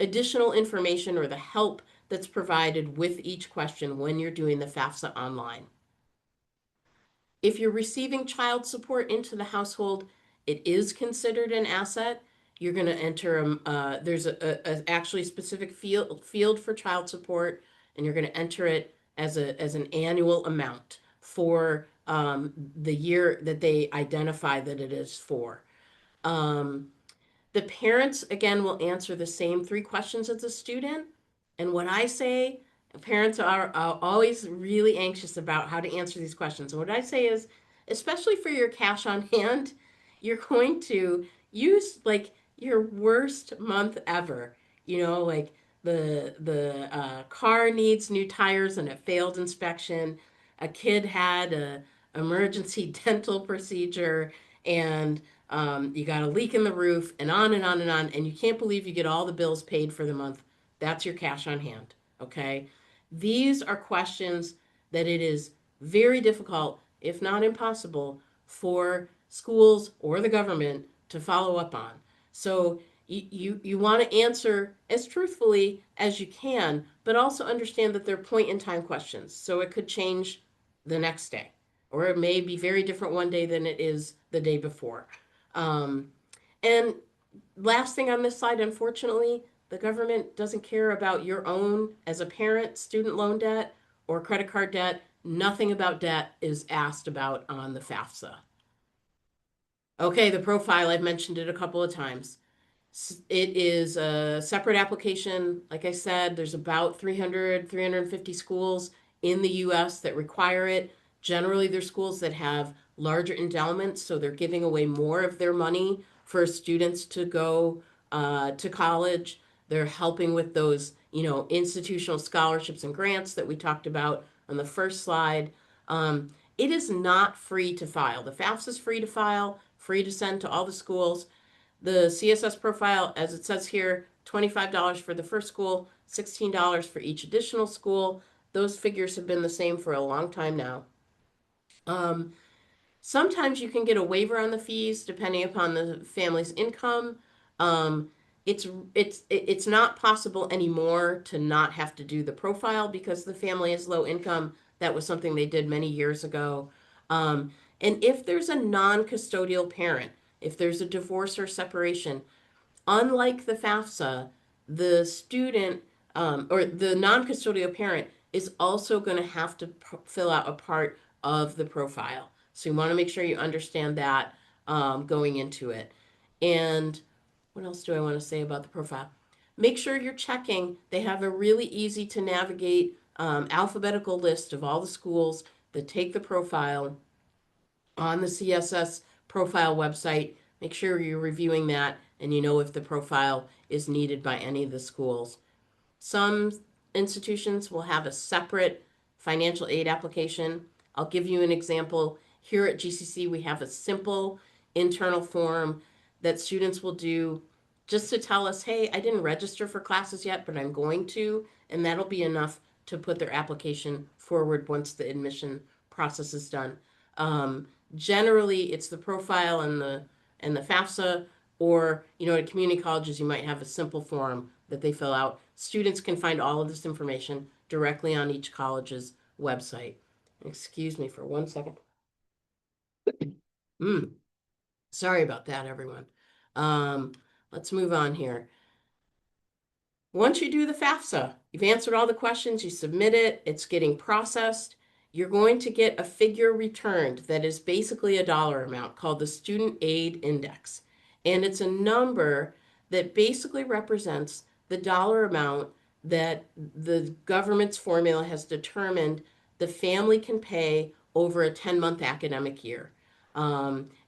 additional information or the help that's provided with each question when you're doing the FAFSA online. If you're receiving child support into the household, it is considered an asset. You're going to enter, there's actually specific field for child support, and you're going to enter it as an annual amount for the year that they identify that it is for. The parents, again, will answer the same 3 questions as the student. And what I say, parents are always really anxious about how to answer these questions. And what I say is, especially for your cash on hand, you're going to use like your worst month ever. Like the car needs new tires and it failed inspection. A kid had a emergency dental procedure, and you got a leak in the roof, and on and on and on. And you can't believe you get all the bills paid for the month. That's your cash on hand. Okay. These are questions that it is very difficult, if not impossible, for schools or the government to follow up on. So you want to answer as truthfully as you can, but also understand that they're point in time questions. So it could change the next day, or it may be very different one day than it is the day before. Um, and last thing on this slide, unfortunately, the government doesn't care about your own, as a parent, student loan debt or credit card debt. Nothing about debt is asked about on the FAFSA. Okay, the profile, I've mentioned it a couple of times. It is a separate application. Like I said, there's about 350 schools in the US that require it. Generally, they're schools that have larger endowments, so they're giving away more of their money for students to go to college. They're helping with those, institutional scholarships and grants that we talked about on the first slide. It is not free to file. The FAFSA is free to file, free to send to all the schools. The CSS profile, as it says here, $25 for the first school, $16 for each additional school. Those figures have been the same for a long time now. Um, Sometimes you can get a waiver on the fees depending upon the family's income. Um, it's not possible anymore to not have to do the profile because the family is low income. That was something they did many years ago. And if there's a non-custodial parent, if there's a divorce or separation, unlike the FAFSA, the student or the non-custodial parent is also going to have to fill out a part of the profile. So you want to make sure you understand that going into it. And what else do I want to say about the profile? Make sure you're checking. They have a really easy to navigate alphabetical list of all the schools that take the profile on the CSS profile website. Make sure you're reviewing that and you know if the profile is needed by any of the schools. Some institutions will have a separate financial aid application. I'll give you an example. Here at GCC, we have a simple internal form that students will do just to tell us, hey, I didn't register for classes yet, but I'm going to, and that'll be enough to put their application forward once the admission process is done. Um, Generally, it's the profile and the FAFSA, or at community colleges, you might have a simple form that they fill out. Students can find all of this information directly on each college's website. Excuse me for 1 second. Sorry about that, everyone. Um, let's move on here. Once you do the FAFSA, you've answered all the questions, you submit it, it's getting processed. You're going to get a figure returned that is basically a dollar amount called the Student Aid Index. And it's a number that basically represents the dollar amount that the government's formula has determined the family can pay over a 10-month academic year.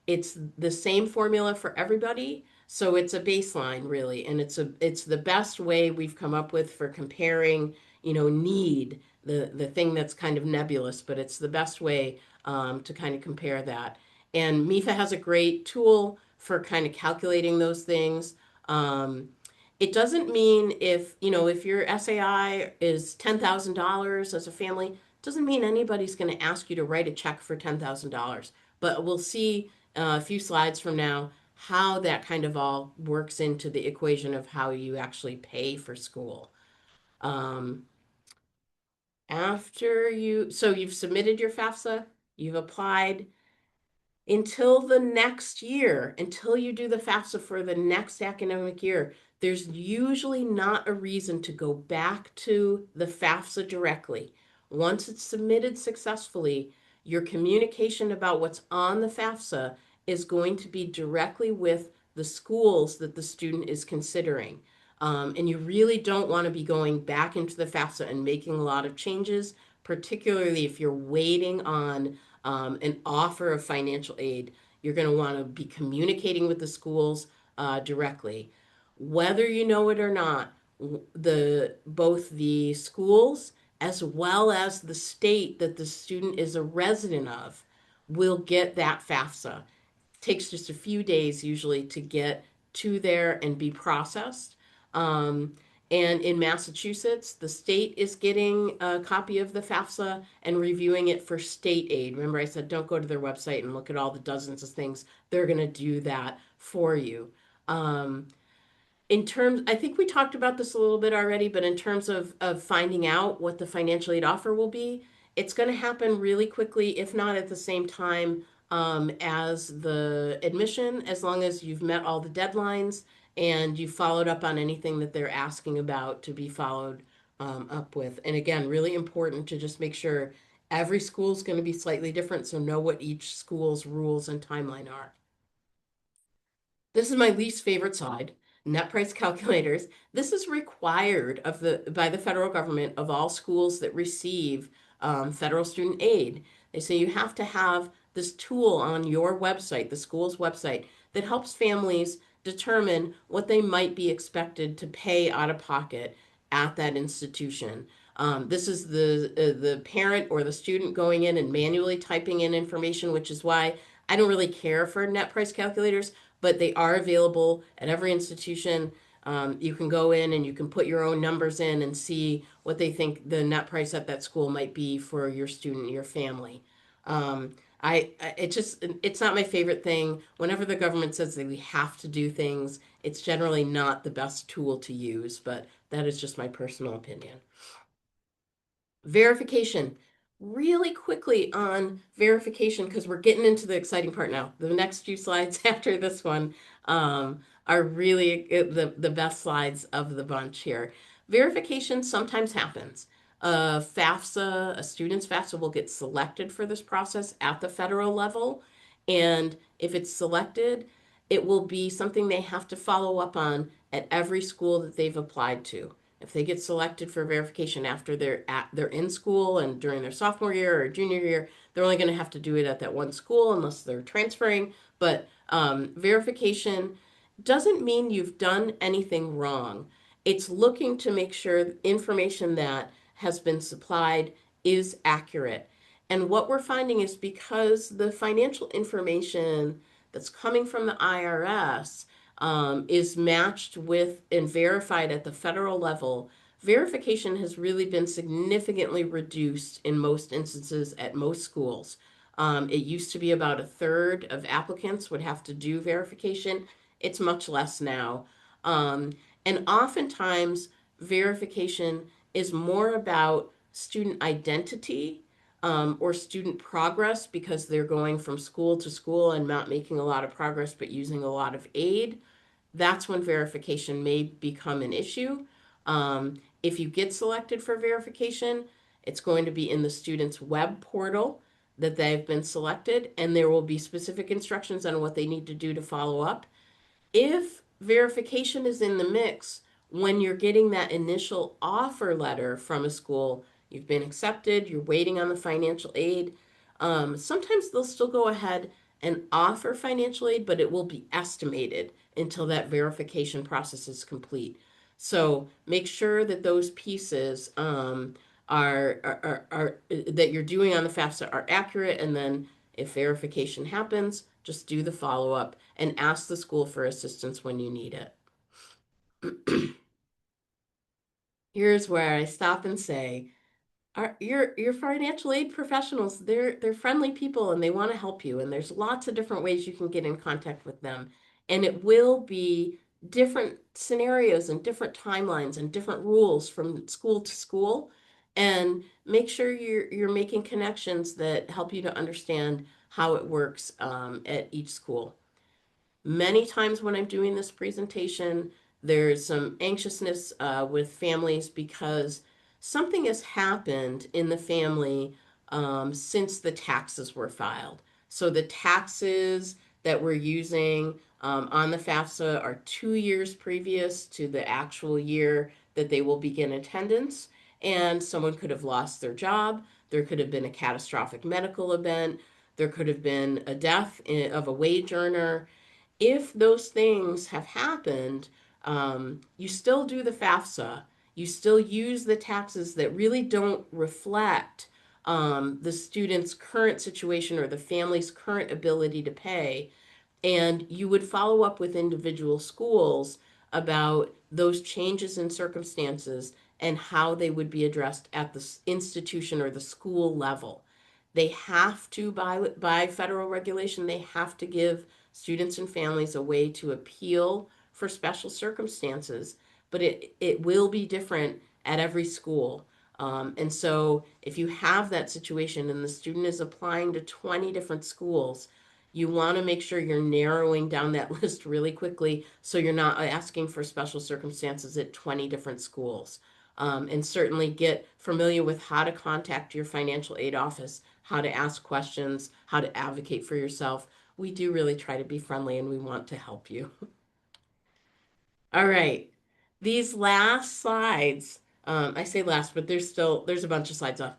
It's the same formula for everybody, so it's a baseline really, and it's the best way we've come up with for comparing, need, the thing that's kind of nebulous, but it's the best way to kind of compare that. And MEFA has a great tool for kind of calculating those things. It doesn't mean if your SAI is $10,000 as a family, it doesn't mean anybody's going to ask you to write a check for $10,000. But we'll see a few slides from now how that kind of all works into the equation of how you actually pay for school. Um, so you've submitted your FAFSA, you've applied. Until the next year, until you do the FAFSA for the next academic year, there's usually not a reason to go back to the FAFSA directly. Once it's submitted successfully, your communication about what's on the FAFSA is going to be directly with the schools that the student is considering. And you really don't want to be going back into the FAFSA and making a lot of changes, particularly if you're waiting on an offer of financial aid. You're going to want to be communicating with the schools directly. Whether you know it or not, the both the schools as well as the state that the student is a resident of will get that FAFSA. Takes just a few days usually to get to there and be processed. Um, and in Massachusetts, the state is getting a copy of the FAFSA and reviewing it for state aid. Remember, I said don't go to their website and look at all the dozens of things. They're going to do that for you. Um, in terms, I think we talked about this a little bit already, but in terms of finding out what the financial aid offer will be, it's going to happen really quickly, if not at the same time as the admission, as long as you've met all the deadlines and you followed up on anything that they're asking about to be followed up with. And again, really important to just make sure every school is going to be slightly different, so know what each school's rules and timeline are. This is my least favorite slide, net price calculators. This is required by the federal government of all schools that receive federal student aid. They say you have to have this tool on your website, the school's website, that helps families determine what they might be expected to pay out of pocket at that institution. This is the parent or the student going in and manually typing in information, which is why I don't really care for net price calculators, but they are available at every institution. You can go in and you can put your own numbers in and see what they think the net price at that school might be for your student, your family. It's not my favorite thing. Whenever the government says that we have to do things, it's generally not the best tool to use, but that is just my personal opinion. Verification. Really quickly on verification, because we're getting into the exciting part now. The next few slides after this one are really the best slides of the bunch here. Verification sometimes happens. A student's FAFSA will get selected for this process at the federal level. And if it's selected, it will be something they have to follow up on at every school that they've applied to. If they get selected for verification after they're in school and during their sophomore year or junior year, they're only going to have to do it at that one school unless they're transferring. But verification doesn't mean you've done anything wrong. It's looking to make sure information that has been supplied is accurate. And what we're finding is because the financial information that's coming from the IRS is matched with and verified at the federal level, verification has really been significantly reduced in most instances at most schools. It used to be about a third of applicants would have to do verification. It's much less now. And oftentimes, verification is more about student identity or student progress because they're going from school to school and not making a lot of progress but using a lot of aid. That's when verification may become an issue. If you get selected for verification, it's going to be in the student's web portal that they've been selected, and there will be specific instructions on what they need to do to follow up. If verification is in the mix when you're getting that initial offer letter from a school, you've been accepted, you're waiting on the financial aid, sometimes they'll still go ahead and offer financial aid, but it will be estimated until that verification process is complete. So make sure that those pieces are that you're doing on the FAFSA are accurate, and then if verification happens, just do the follow up and ask the school for assistance when you need it. Here's where I stop and say, your financial aid professionals, they're friendly people and they want to help you, and there's lots of different ways you can get in contact with them. And it will be different scenarios and different timelines and different rules from school to school. And make sure you're making connections that help you to understand how it works at each school. Many times when I'm doing this presentation, there's some anxiousness with families because something has happened in the family since the taxes were filed. So the taxes that we're using on the FAFSA are 2 years previous to the actual year that they will begin attendance. And someone could have lost their job. There could have been a catastrophic medical event. There could have been a death of a wage earner, If those things have happened, you still do the FAFSA. You still use the taxes that really don't reflect the student's current situation or the family's current ability to pay, and you would follow up with individual schools about those changes in circumstances and how they would be addressed at the institution or the school level. They have to, by federal regulation, they have to give students and families a way to appeal for special circumstances, but it will be different at every school. And so if you have that situation and the student is applying to 20 different schools, you want to make sure you're narrowing down that list really quickly so you're not asking for special circumstances at 20 different schools. And certainly get familiar with how to contact your financial aid office, how to ask questions, how to advocate for yourself. We do really try to be friendly and we want to help you. All right. These last slides, I say last, but there's a bunch of slides left.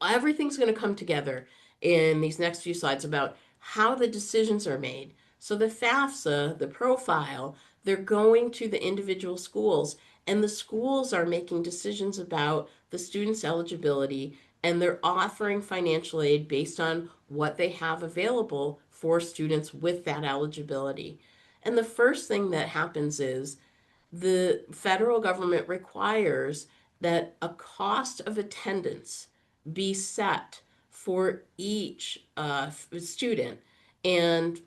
Everything's going to come together in these next few slides about how the decisions are made. So the FAFSA, the profile, they're going to the individual schools, and the schools are making decisions about the student's eligibility, and they're offering financial aid based on what they have available for students with that eligibility. And the first thing that happens is the federal government requires that a cost of attendance be set for each student. And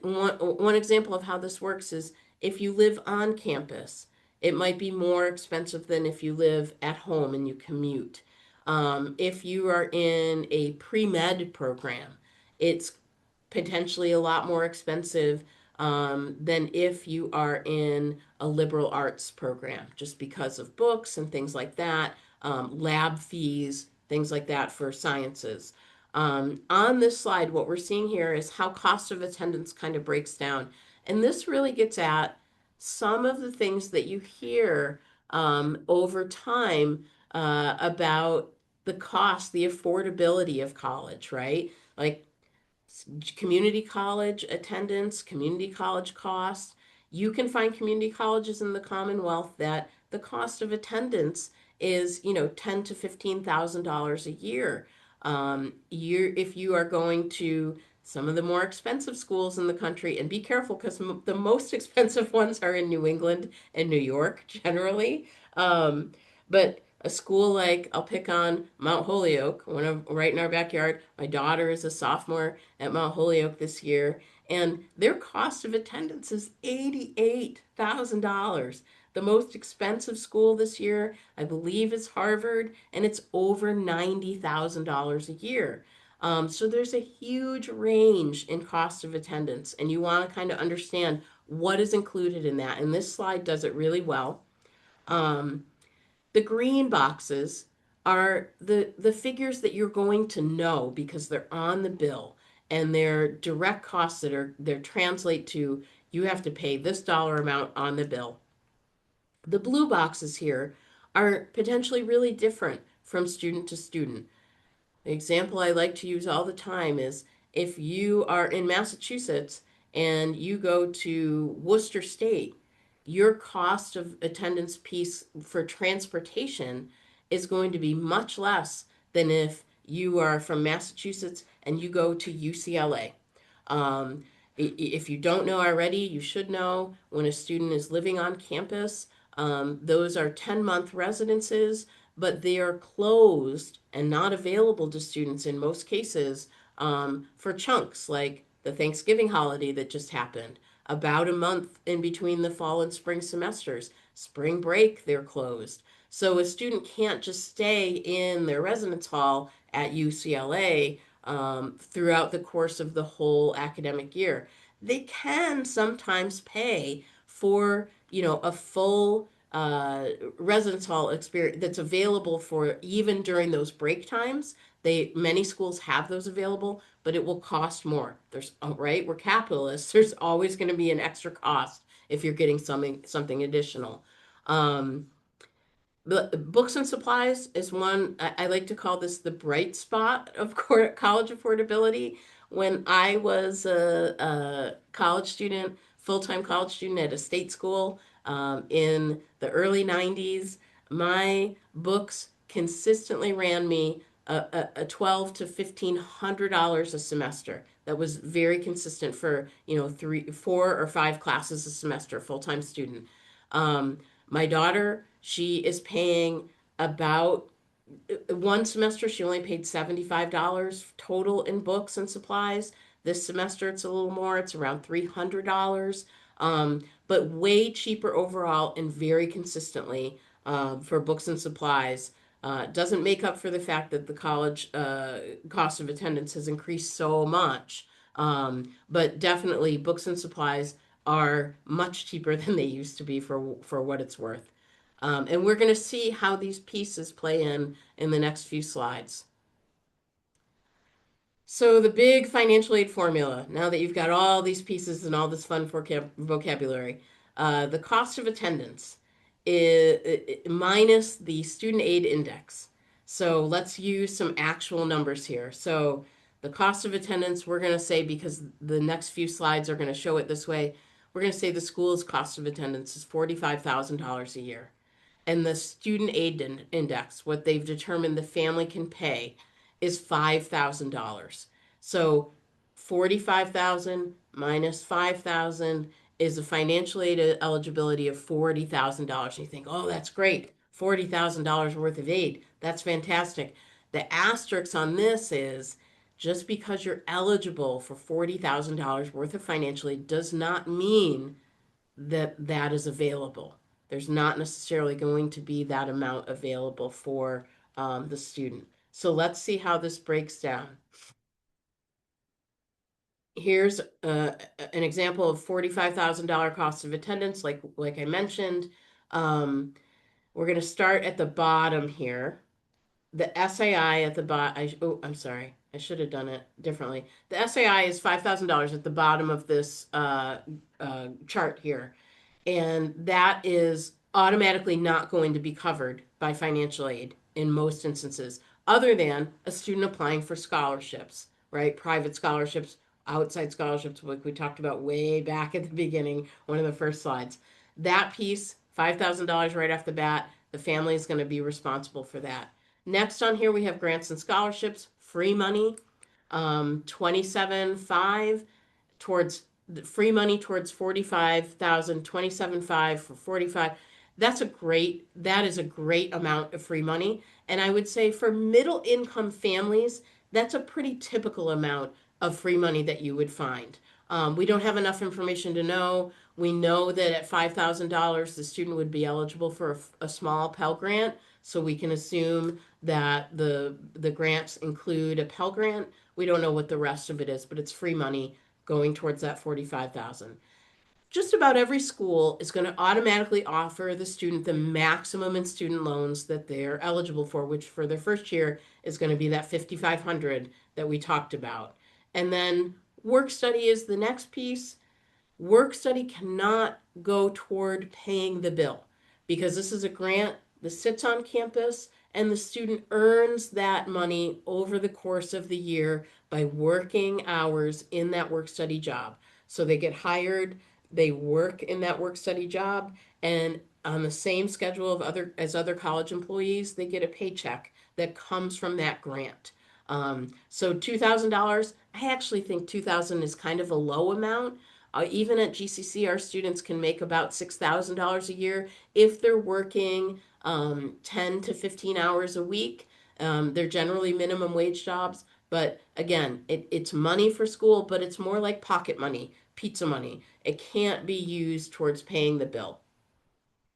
one example of how this works is if you live on campus, it might be more expensive than if you live at home and you commute. If you are in a pre-med program, it's potentially a lot more expensive than if you are in a liberal arts program, just because of books and things like that, lab fees, things like that for sciences. On this slide, what we're seeing here is how cost of attendance kind of breaks down. And this really gets at some of the things that you hear over time about the cost, the affordability of college, right? Like community college attendance, community college costs. You can find community colleges in the Commonwealth that the cost of attendance is, $10,000 to $15,000 a year. If you are going to some of the more expensive schools in the country, and be careful because the most expensive ones are in New England and New York generally. But a school like, I'll pick on Mount Holyoke, right in our backyard. My daughter is a sophomore at Mount Holyoke this year, and their cost of attendance is $88,000. The most expensive school this year, I believe, is Harvard, and it's over $90,000 a year. So there's a huge range in cost of attendance, and you want to kind of understand what is included in that. And this slide does it really well. Um, the green boxes are the figures that you're going to know because they're on the bill and they're direct costs they're translate to you have to pay this dollar amount on the bill. The blue boxes here are potentially really different from student to student. The example I like to use all the time is if you are in Massachusetts and you go to Worcester State, your cost of attendance piece for transportation is going to be much less than if you are from Massachusetts and you go to UCLA. If you don't know already, you should know when a student is living on campus, those are 10-month residences, but they are closed and not available to students in most cases for chunks like the Thanksgiving holiday that just happened, about a month in between the fall and spring semesters. Spring break, they're closed. So a student can't just stay in their residence hall at UCLA throughout the course of the whole academic year. They can sometimes pay for, a full residence hall experience that's available for even during those break times. Many schools have those available, but it will cost more. Right, we're capitalists. There's always going to be an extra cost if you're getting something additional. Um, the books and supplies is one I like to call this the bright spot of college affordability. When I was a college student, full-time college student at a state school in the early 90s, my books consistently ran me a 12 to $1,500 a semester. That was very consistent for, you know, 4 or 5 classes a semester, full-time student. Um, my daughter, she is paying about one semester she only paid $75 total in books and supplies. This semester it's a little more, it's around $300, but way cheaper overall and very consistently for books and supplies. Doesn't make up for the fact that the college cost of attendance has increased so much, but definitely books and supplies are much cheaper than they used to be for what it's worth. And we're going to see how these pieces play in the next few slides. So the big financial aid formula, now that you've got all these pieces and all this fun vocabulary, the cost of attendance is minus the student aid index. So let's use some actual numbers here. So the cost of attendance, we're going to say, because the next few slides are going to show it this way, we're going to say the school's cost of attendance is $45,000 a year. And the student aid index, what they've determined the family can pay, is $5,000. So 45,000 minus 5,000 is a financial aid eligibility of $40,000. You think, oh, that's great. $40,000 worth of aid. That's fantastic. The asterisk on this is just because you're eligible for $40,000 worth of financial aid does not mean that that is available. There's not necessarily going to be that amount available for the student. So let's see how this breaks down. Here's an example of $45,000 cost of attendance, like I mentioned. We're going to start at the bottom here. The SAI at the bottom. Oh, I'm sorry. I should have done it differently. The SAI is $5,000 at the bottom of this chart here. And that is automatically not going to be covered by financial aid in most instances, other than a student applying for scholarships, right? Private scholarships, outside scholarships, like we talked about way back at the beginning, one of the first slides. That piece, $5,000 right off the bat, the family is going to be responsible for that. Next on here, we have grants and scholarships, free money, 27.5 towards the free money towards 45,000, 27.5 for 45. That is a great amount of free money. And I would say for middle income families, that's a pretty typical amount of free money that you would find. We don't have enough information to know. We know that at $5,000, the student would be eligible for a small Pell Grant. So we can assume that the grants include a Pell Grant. We don't know what the rest of it is, but it's free money going towards that 45,000. Just about every school is going to automatically offer the student the maximum in student loans that they're eligible for, which for their first year is going to be that 5,500 that we talked about. And then work study is the next piece. Work study cannot go toward paying the bill because this is a grant that sits on campus and the student earns that money over the course of the year by working hours in that work study job. So they get hired, they work in that work study job, and on the same schedule of other college employees, they get a paycheck that comes from that grant. So $2,000, I actually think 2,000 is kind of a low amount. Even at GCC, our students can make about $6,000 a year if they're working 10 to 15 hours a week. They're generally minimum wage jobs. But again, it's money for school, but it's more like pocket money, pizza money. It can't be used towards paying the bill.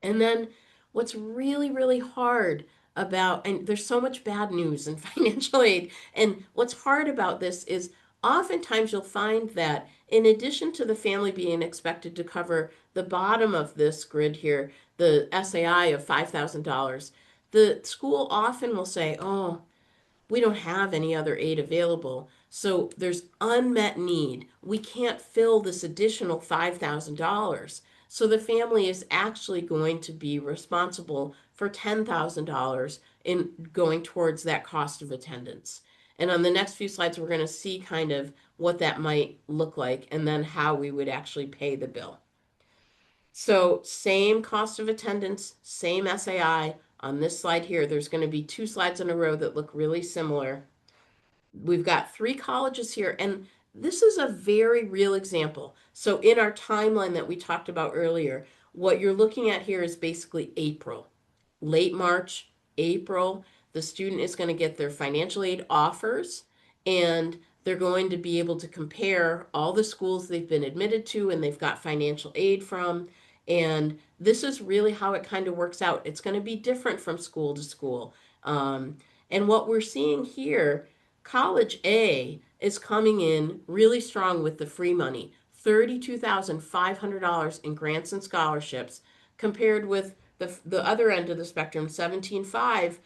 And then what's really, really hard about, and there's so much bad news in financial aid, and what's hard about this is oftentimes you'll find that in addition to the family being expected to cover the bottom of this grid here, the SAI of $5,000, the school often will say, oh, we don't have any other aid available. So there's unmet need. We can't fill this additional $5,000. So the family is actually going to be responsible for $10,000 in going towards that cost of attendance. And on the next few slides, we're going to see kind of what that might look like and then how we would actually pay the bill. So same cost of attendance, same SAI. On this slide here, there's going to be two slides in a row that look really similar. We've got three colleges here, and this is a very real example. So in our timeline that we talked about earlier, what you're looking at here is basically April, late March, April. The student is going to get their financial aid offers, and they're going to be able to compare all the schools they've been admitted to and they've got financial aid from. And this is really how it kind of works out. It's going to be different from school to school. And what we're seeing here, College A is coming in really strong with the free money, $32,500 in grants and scholarships, compared with the other end of the spectrum, 17.5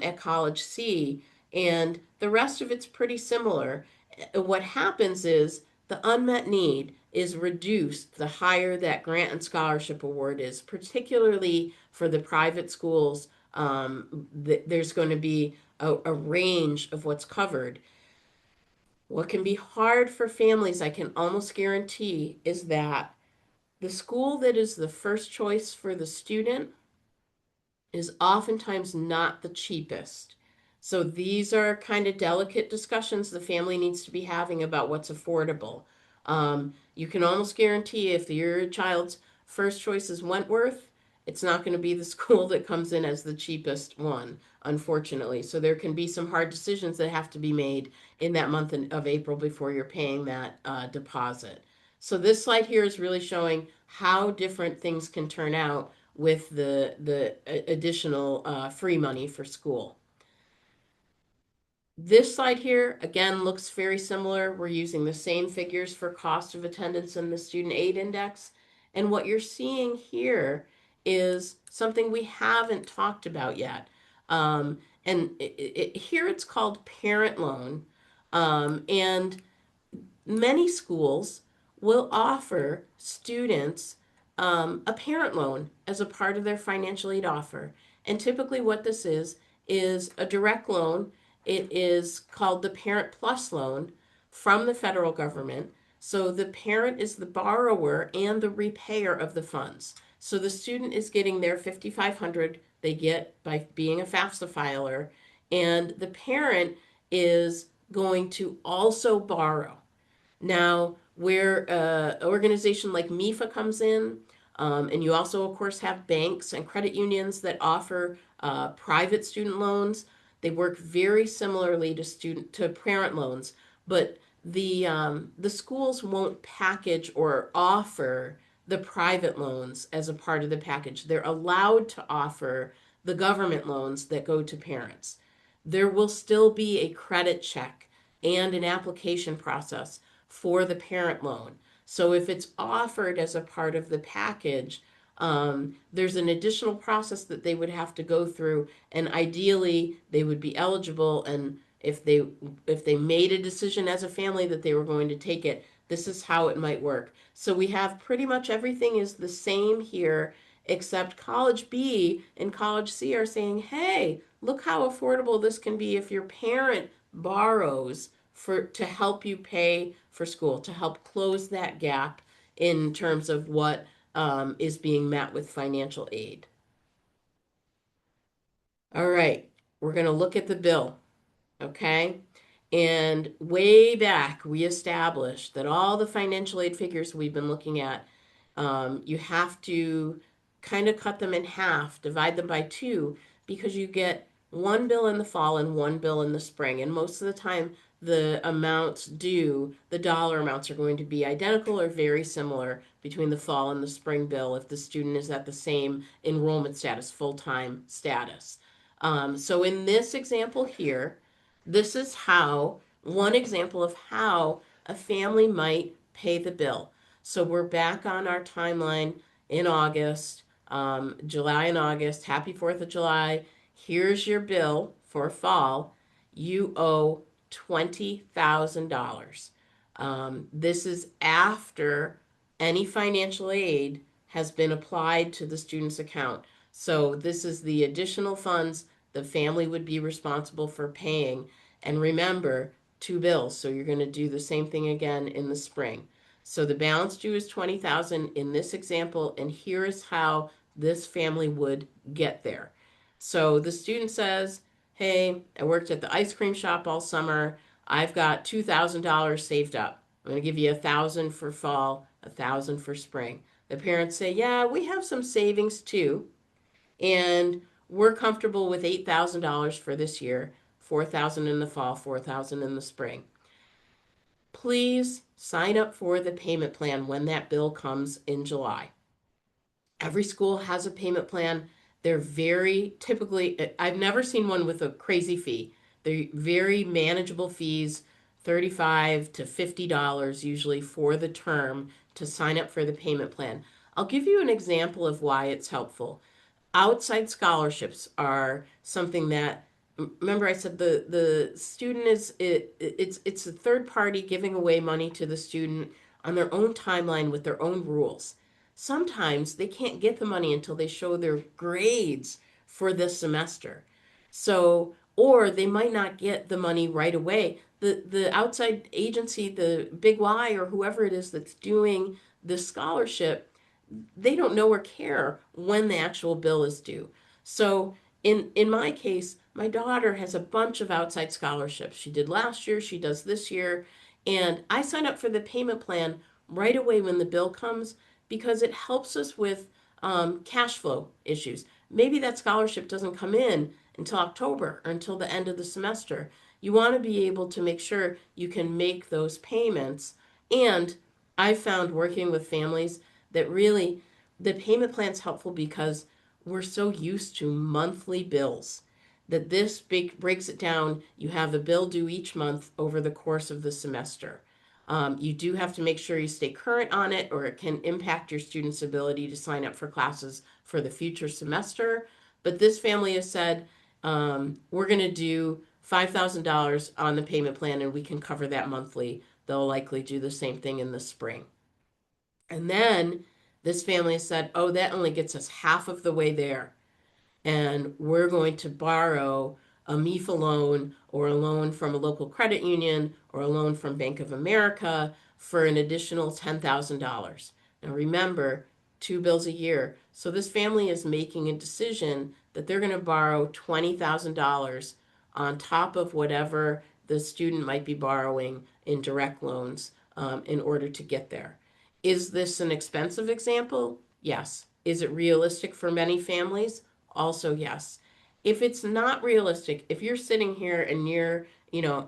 at College C, and the rest of it's pretty similar. What happens is the unmet need is reduced the higher that grant and scholarship award is, particularly for the private schools. There's going to be a range of what's covered. What can be hard for families, I can almost guarantee, is that the school that is the first choice for the student is oftentimes not the cheapest. So these are kind of delicate discussions the family needs to be having about what's affordable. You can almost guarantee if your child's first choice is Wentworth, it's not going to be the school that comes in as the cheapest one, unfortunately. So there can be some hard decisions that have to be made in that month of April before you're paying that deposit. So this slide here is really showing how different things can turn out with the additional free money for school. This slide here, again, looks very similar. We're using the same figures for cost of attendance and the student aid index. And what you're seeing here is something we haven't talked about yet. And here it's called parent loan. And many schools will offer students a parent loan as a part of their financial aid offer. And typically, what this is a direct loan. It is called the Parent Plus loan from the federal government. So the parent is the borrower and the repayer of the funds. So the student is getting their 5,500 they get by being a FAFSA filer, and the parent is going to also borrow. Now, where an organization like MEFA comes in, and you also, of course, have banks and credit unions that offer private student loans. They work very similarly to parent loans, but the schools won't package or offer the private loans as a part of the package. They're allowed to offer the government loans that go to parents. There will still be a credit check and an application process for the parent loan. So if it's offered as a part of the package, there's an additional process that they would have to go through, and ideally they would be eligible. And if they made a decision as a family that they were going to take it, this is how it might work. So we have pretty much everything is the same here, except College B and College C are saying, hey, look how affordable this can be if your parent borrows to help you pay for school, to help close that gap in terms of what is being met with financial aid. All right, we're going to look at the bill, okay? And way back, we established that all the financial aid figures we've been looking at, you have to kind of cut them in half, divide them by two, because you get one bill in the fall and one bill in the spring. And most of the time, the amounts due, the dollar amounts are going to be identical or very similar between the fall and the spring bill if the student is at the same enrollment status, full-time status. So in this example here, this is one example of how a family might pay the bill. So we're back on our timeline in August, July and August. Happy 4th of July. Here's your bill for fall. You owe $20,000. This is after any financial aid has been applied to the student's account. So this is the additional funds the family would be responsible for paying. And remember, two bills, so you're going to do the same thing again in the spring. So the balance due is 20,000 in this example, and here is how this family would get there. So the student says, "Hey, I worked at the ice cream shop all summer. I've got $2,000 saved up. I'm going to give you 1,000 for fall, 1,000 for spring." The parents say, "Yeah, we have some savings too, and we're comfortable with $8,000 for this year, 4,000 in the fall, 4,000 in the spring. Please sign up for the payment plan when that bill comes in July." Every school has a payment plan. They're very typically, I've never seen one with a crazy fee. They're very manageable fees, $35 to $50 usually for the term to sign up for the payment plan. I'll give you an example of why it's helpful. Outside scholarships are something that, remember I said the student is it's a third party giving away money to the student on their own timeline with their own rules. Sometimes they can't get the money until they show their grades for this semester. So, or they might not get the money right away. The outside agency, the Big Y or whoever it is that's doing the scholarship, they don't know or care when the actual bill is due. So in my case, my daughter has a bunch of outside scholarships. She did last year, she does this year, and I sign up for the payment plan right away when the bill comes because it helps us with cash flow issues. Maybe that scholarship doesn't come in until October or until the end of the semester. You want to be able to make sure you can make those payments. And I found working with families that really the payment plan's helpful because we're so used to monthly bills that this big breaks it down. You have a bill due each month over the course of the semester. You do have to make sure you stay current on it, or it can impact your students' ability to sign up for classes for the future semester. But this family has said, we're going to do $5,000 on the payment plan, and we can cover that monthly. They'll likely do the same thing in the spring. And then this family said, "Oh, that only gets us half of the way there. And we're going to borrow a MEFA loan or a loan from a local credit union or a loan from Bank of America for an additional $10,000." Now remember, two bills a year. So this family is making a decision that they're going to borrow $20,000 on top of whatever the student might be borrowing in direct loans in order to get there. Is this an expensive example? Yes. Is it realistic for many families? Also, yes. If it's not realistic, if you're sitting here and you're,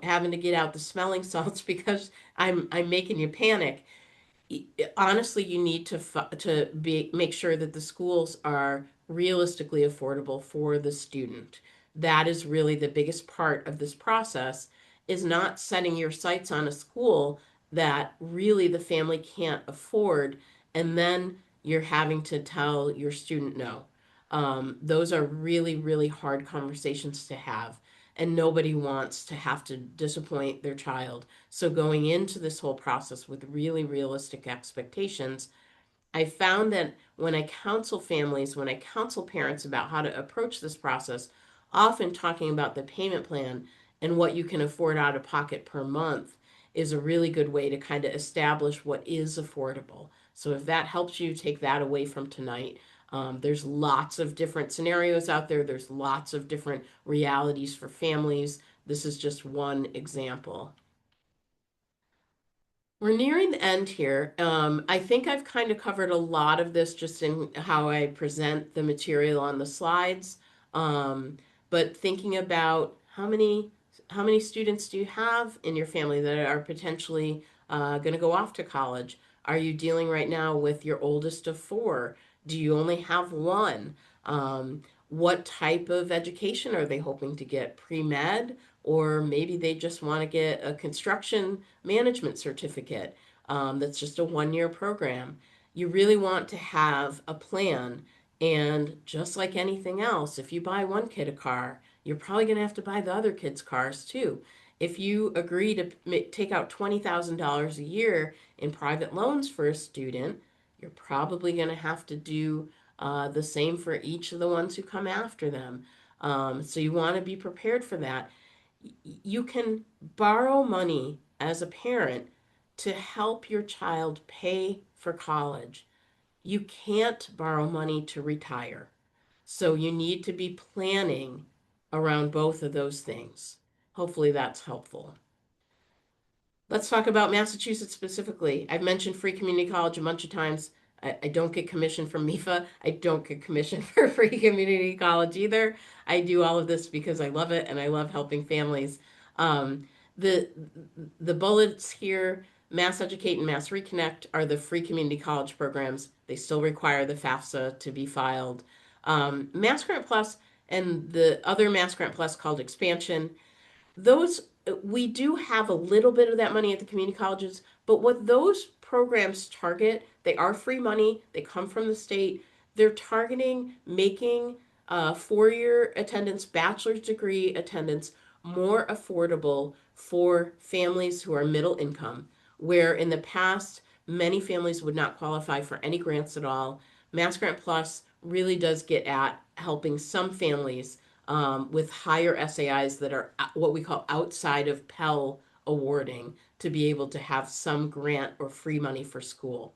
having to get out the smelling salts because I'm making you panic, honestly, you need to be make sure that the schools are realistically affordable for the student. That is really the biggest part of this process, is not setting your sights on a school that really the family can't afford, and then you're having to tell your student no. Those are really, really hard conversations to have, and nobody wants to have to disappoint their child. So going into this whole process with really realistic expectations, I found that when I counsel families, when I counsel parents about how to approach this process, often talking about the payment plan and what you can afford out of pocket per month is a really good way to kind of establish what is affordable. So if that helps you take that away from tonight, there's lots of different scenarios out there. There's lots of different realities for families. This is just one example. We're nearing the end here. I think I've kind of covered a lot of this just in how I present the material on the slides. But thinking about how many students do you have in your family that are potentially going to go off to college? Are you dealing right now with your oldest of four? Do you only have one? What type of education are they hoping to get? Pre-med, or maybe they just want to get a construction management certificate that's just a 1 year program. You really want to have a plan. And just like anything else, if you buy one kid a car, you're probably going to have to buy the other kids cars too. If you agree to take out $20,000 a year in private loans for a student, you're probably going to have to do the same for each of the ones who come after them. So you want to be prepared for that. You can borrow money as a parent to help your child pay for college. You can't borrow money to retire. So you need to be planning around both of those things. Hopefully that's helpful. Let's talk about Massachusetts specifically. I've mentioned free community college a bunch of times. I don't get commission from MEFA. I don't get commission for free community college either. I do all of this because I love it and I love helping families. Um, the the bullets here, Mass Educate and Mass Reconnect, are the free community college programs. They still require the FAFSA to be filed. Mass Grant Plus and the other Mass Grant Plus called Expansion, those, we do have a little bit of that money at the community colleges, but what those programs target, they are free money, they come from the state. They're targeting making 4-year attendance, bachelor's degree attendance more affordable for families who are middle income, where in the past many families would not qualify for any grants at all. Mass Grant Plus really does get at helping some families with higher SAIs that are what we call outside of Pell awarding to be able to have some grant or free money for school.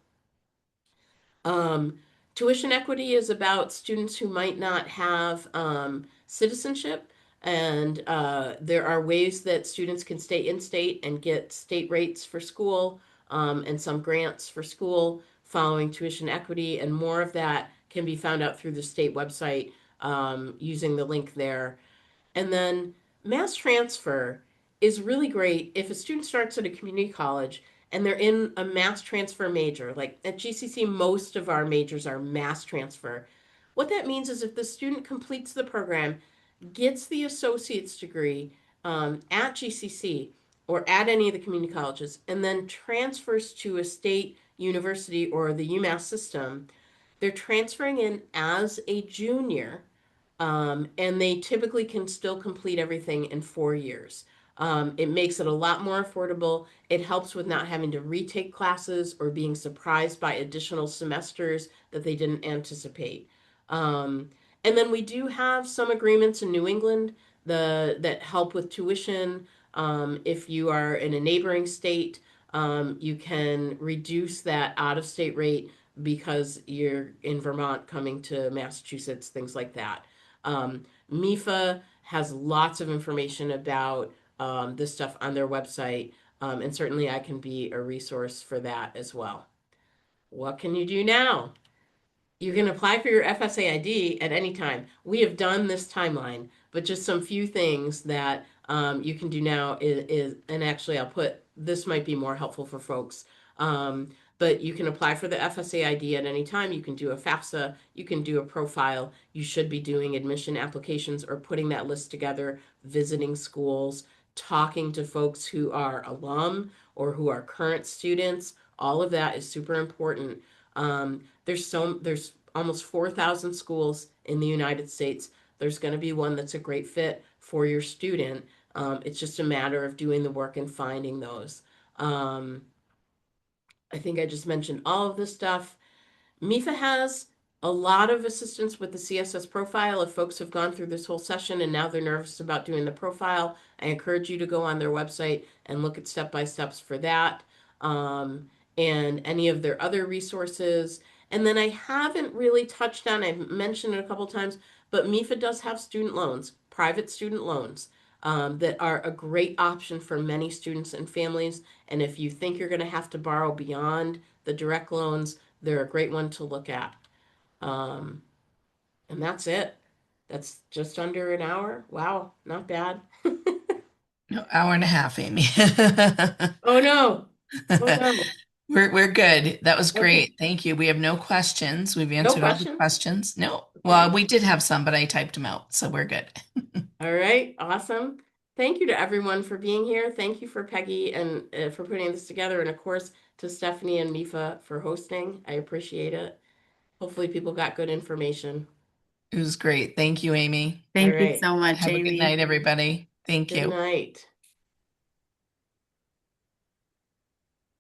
Um, Tuition equity is about students who might not have citizenship, and there are ways that students can stay in state and get state rates for school and some grants for school following tuition equity, and more of that can be found out through the state website using the link there. And then mass transfer is really great if a student starts at a community college and they're in a mass transfer major. Like at GCC, most of our majors are mass transfer. What that means is if the student completes the program, gets the associate's degree at GCC or at any of the community colleges, and then transfers to a state university or the UMass system, they're transferring in as a junior, and they typically can still complete everything in 4 years. It makes it a lot more affordable. It helps with not having to retake classes or being surprised by additional semesters that they didn't anticipate. Um, and then we do have some agreements in New England that help with tuition. If you are in a neighboring state, you can reduce that out of state rate because you're in Vermont coming to Massachusetts, things like that. MEFA has lots of information about this stuff on their website, and certainly I can be a resource for that as well. What can you do now? You can apply for your FSA ID at any time. We have done this timeline, but just some few things that you can do now and actually I'll put, this might be more helpful for folks. But you can apply for the FSA ID at any time. You can do a FAFSA, you can do a profile. You should be doing admission applications or putting that list together, visiting schools, talking to folks who are alum or who are current students. All of that is super important. There's almost 4,000 schools in the United States. There's going to be one that's a great fit for your student. It's just a matter of doing the work and finding those. Um, I think I just mentioned all of this stuff. MEFA has a lot of assistance with the CSS profile. If folks have gone through this whole session and now they're nervous about doing the profile, I encourage you to go on their website and look at step-by-steps for that, and any of their other resources. And then I haven't really touched on, I've mentioned it a couple times, but MEFA does have student loans, private student loans, that are a great option for many students and families. And if you think you're going to have to borrow beyond the direct loans, they're a great one to look at. Um, and that's it. That's just under an hour. Wow, not bad. No, hour and a half, Amy. Oh no. Oh no. We're good. That was Okay. great. Thank you. We have no questions. We've No answered all the questions? questions. No. Well, Okay. we did have some, but I typed them out, so we're good. All right. Awesome. Thank you to everyone for being here. Thank you for Peggy and for putting this together. And of course, to Stephanie and Mifa for hosting. I appreciate it. Hopefully, people got good information. It was great. Thank you, Amy. All Thank you right. so much, Have a good night, Amy. everybody. Thank Good you. night.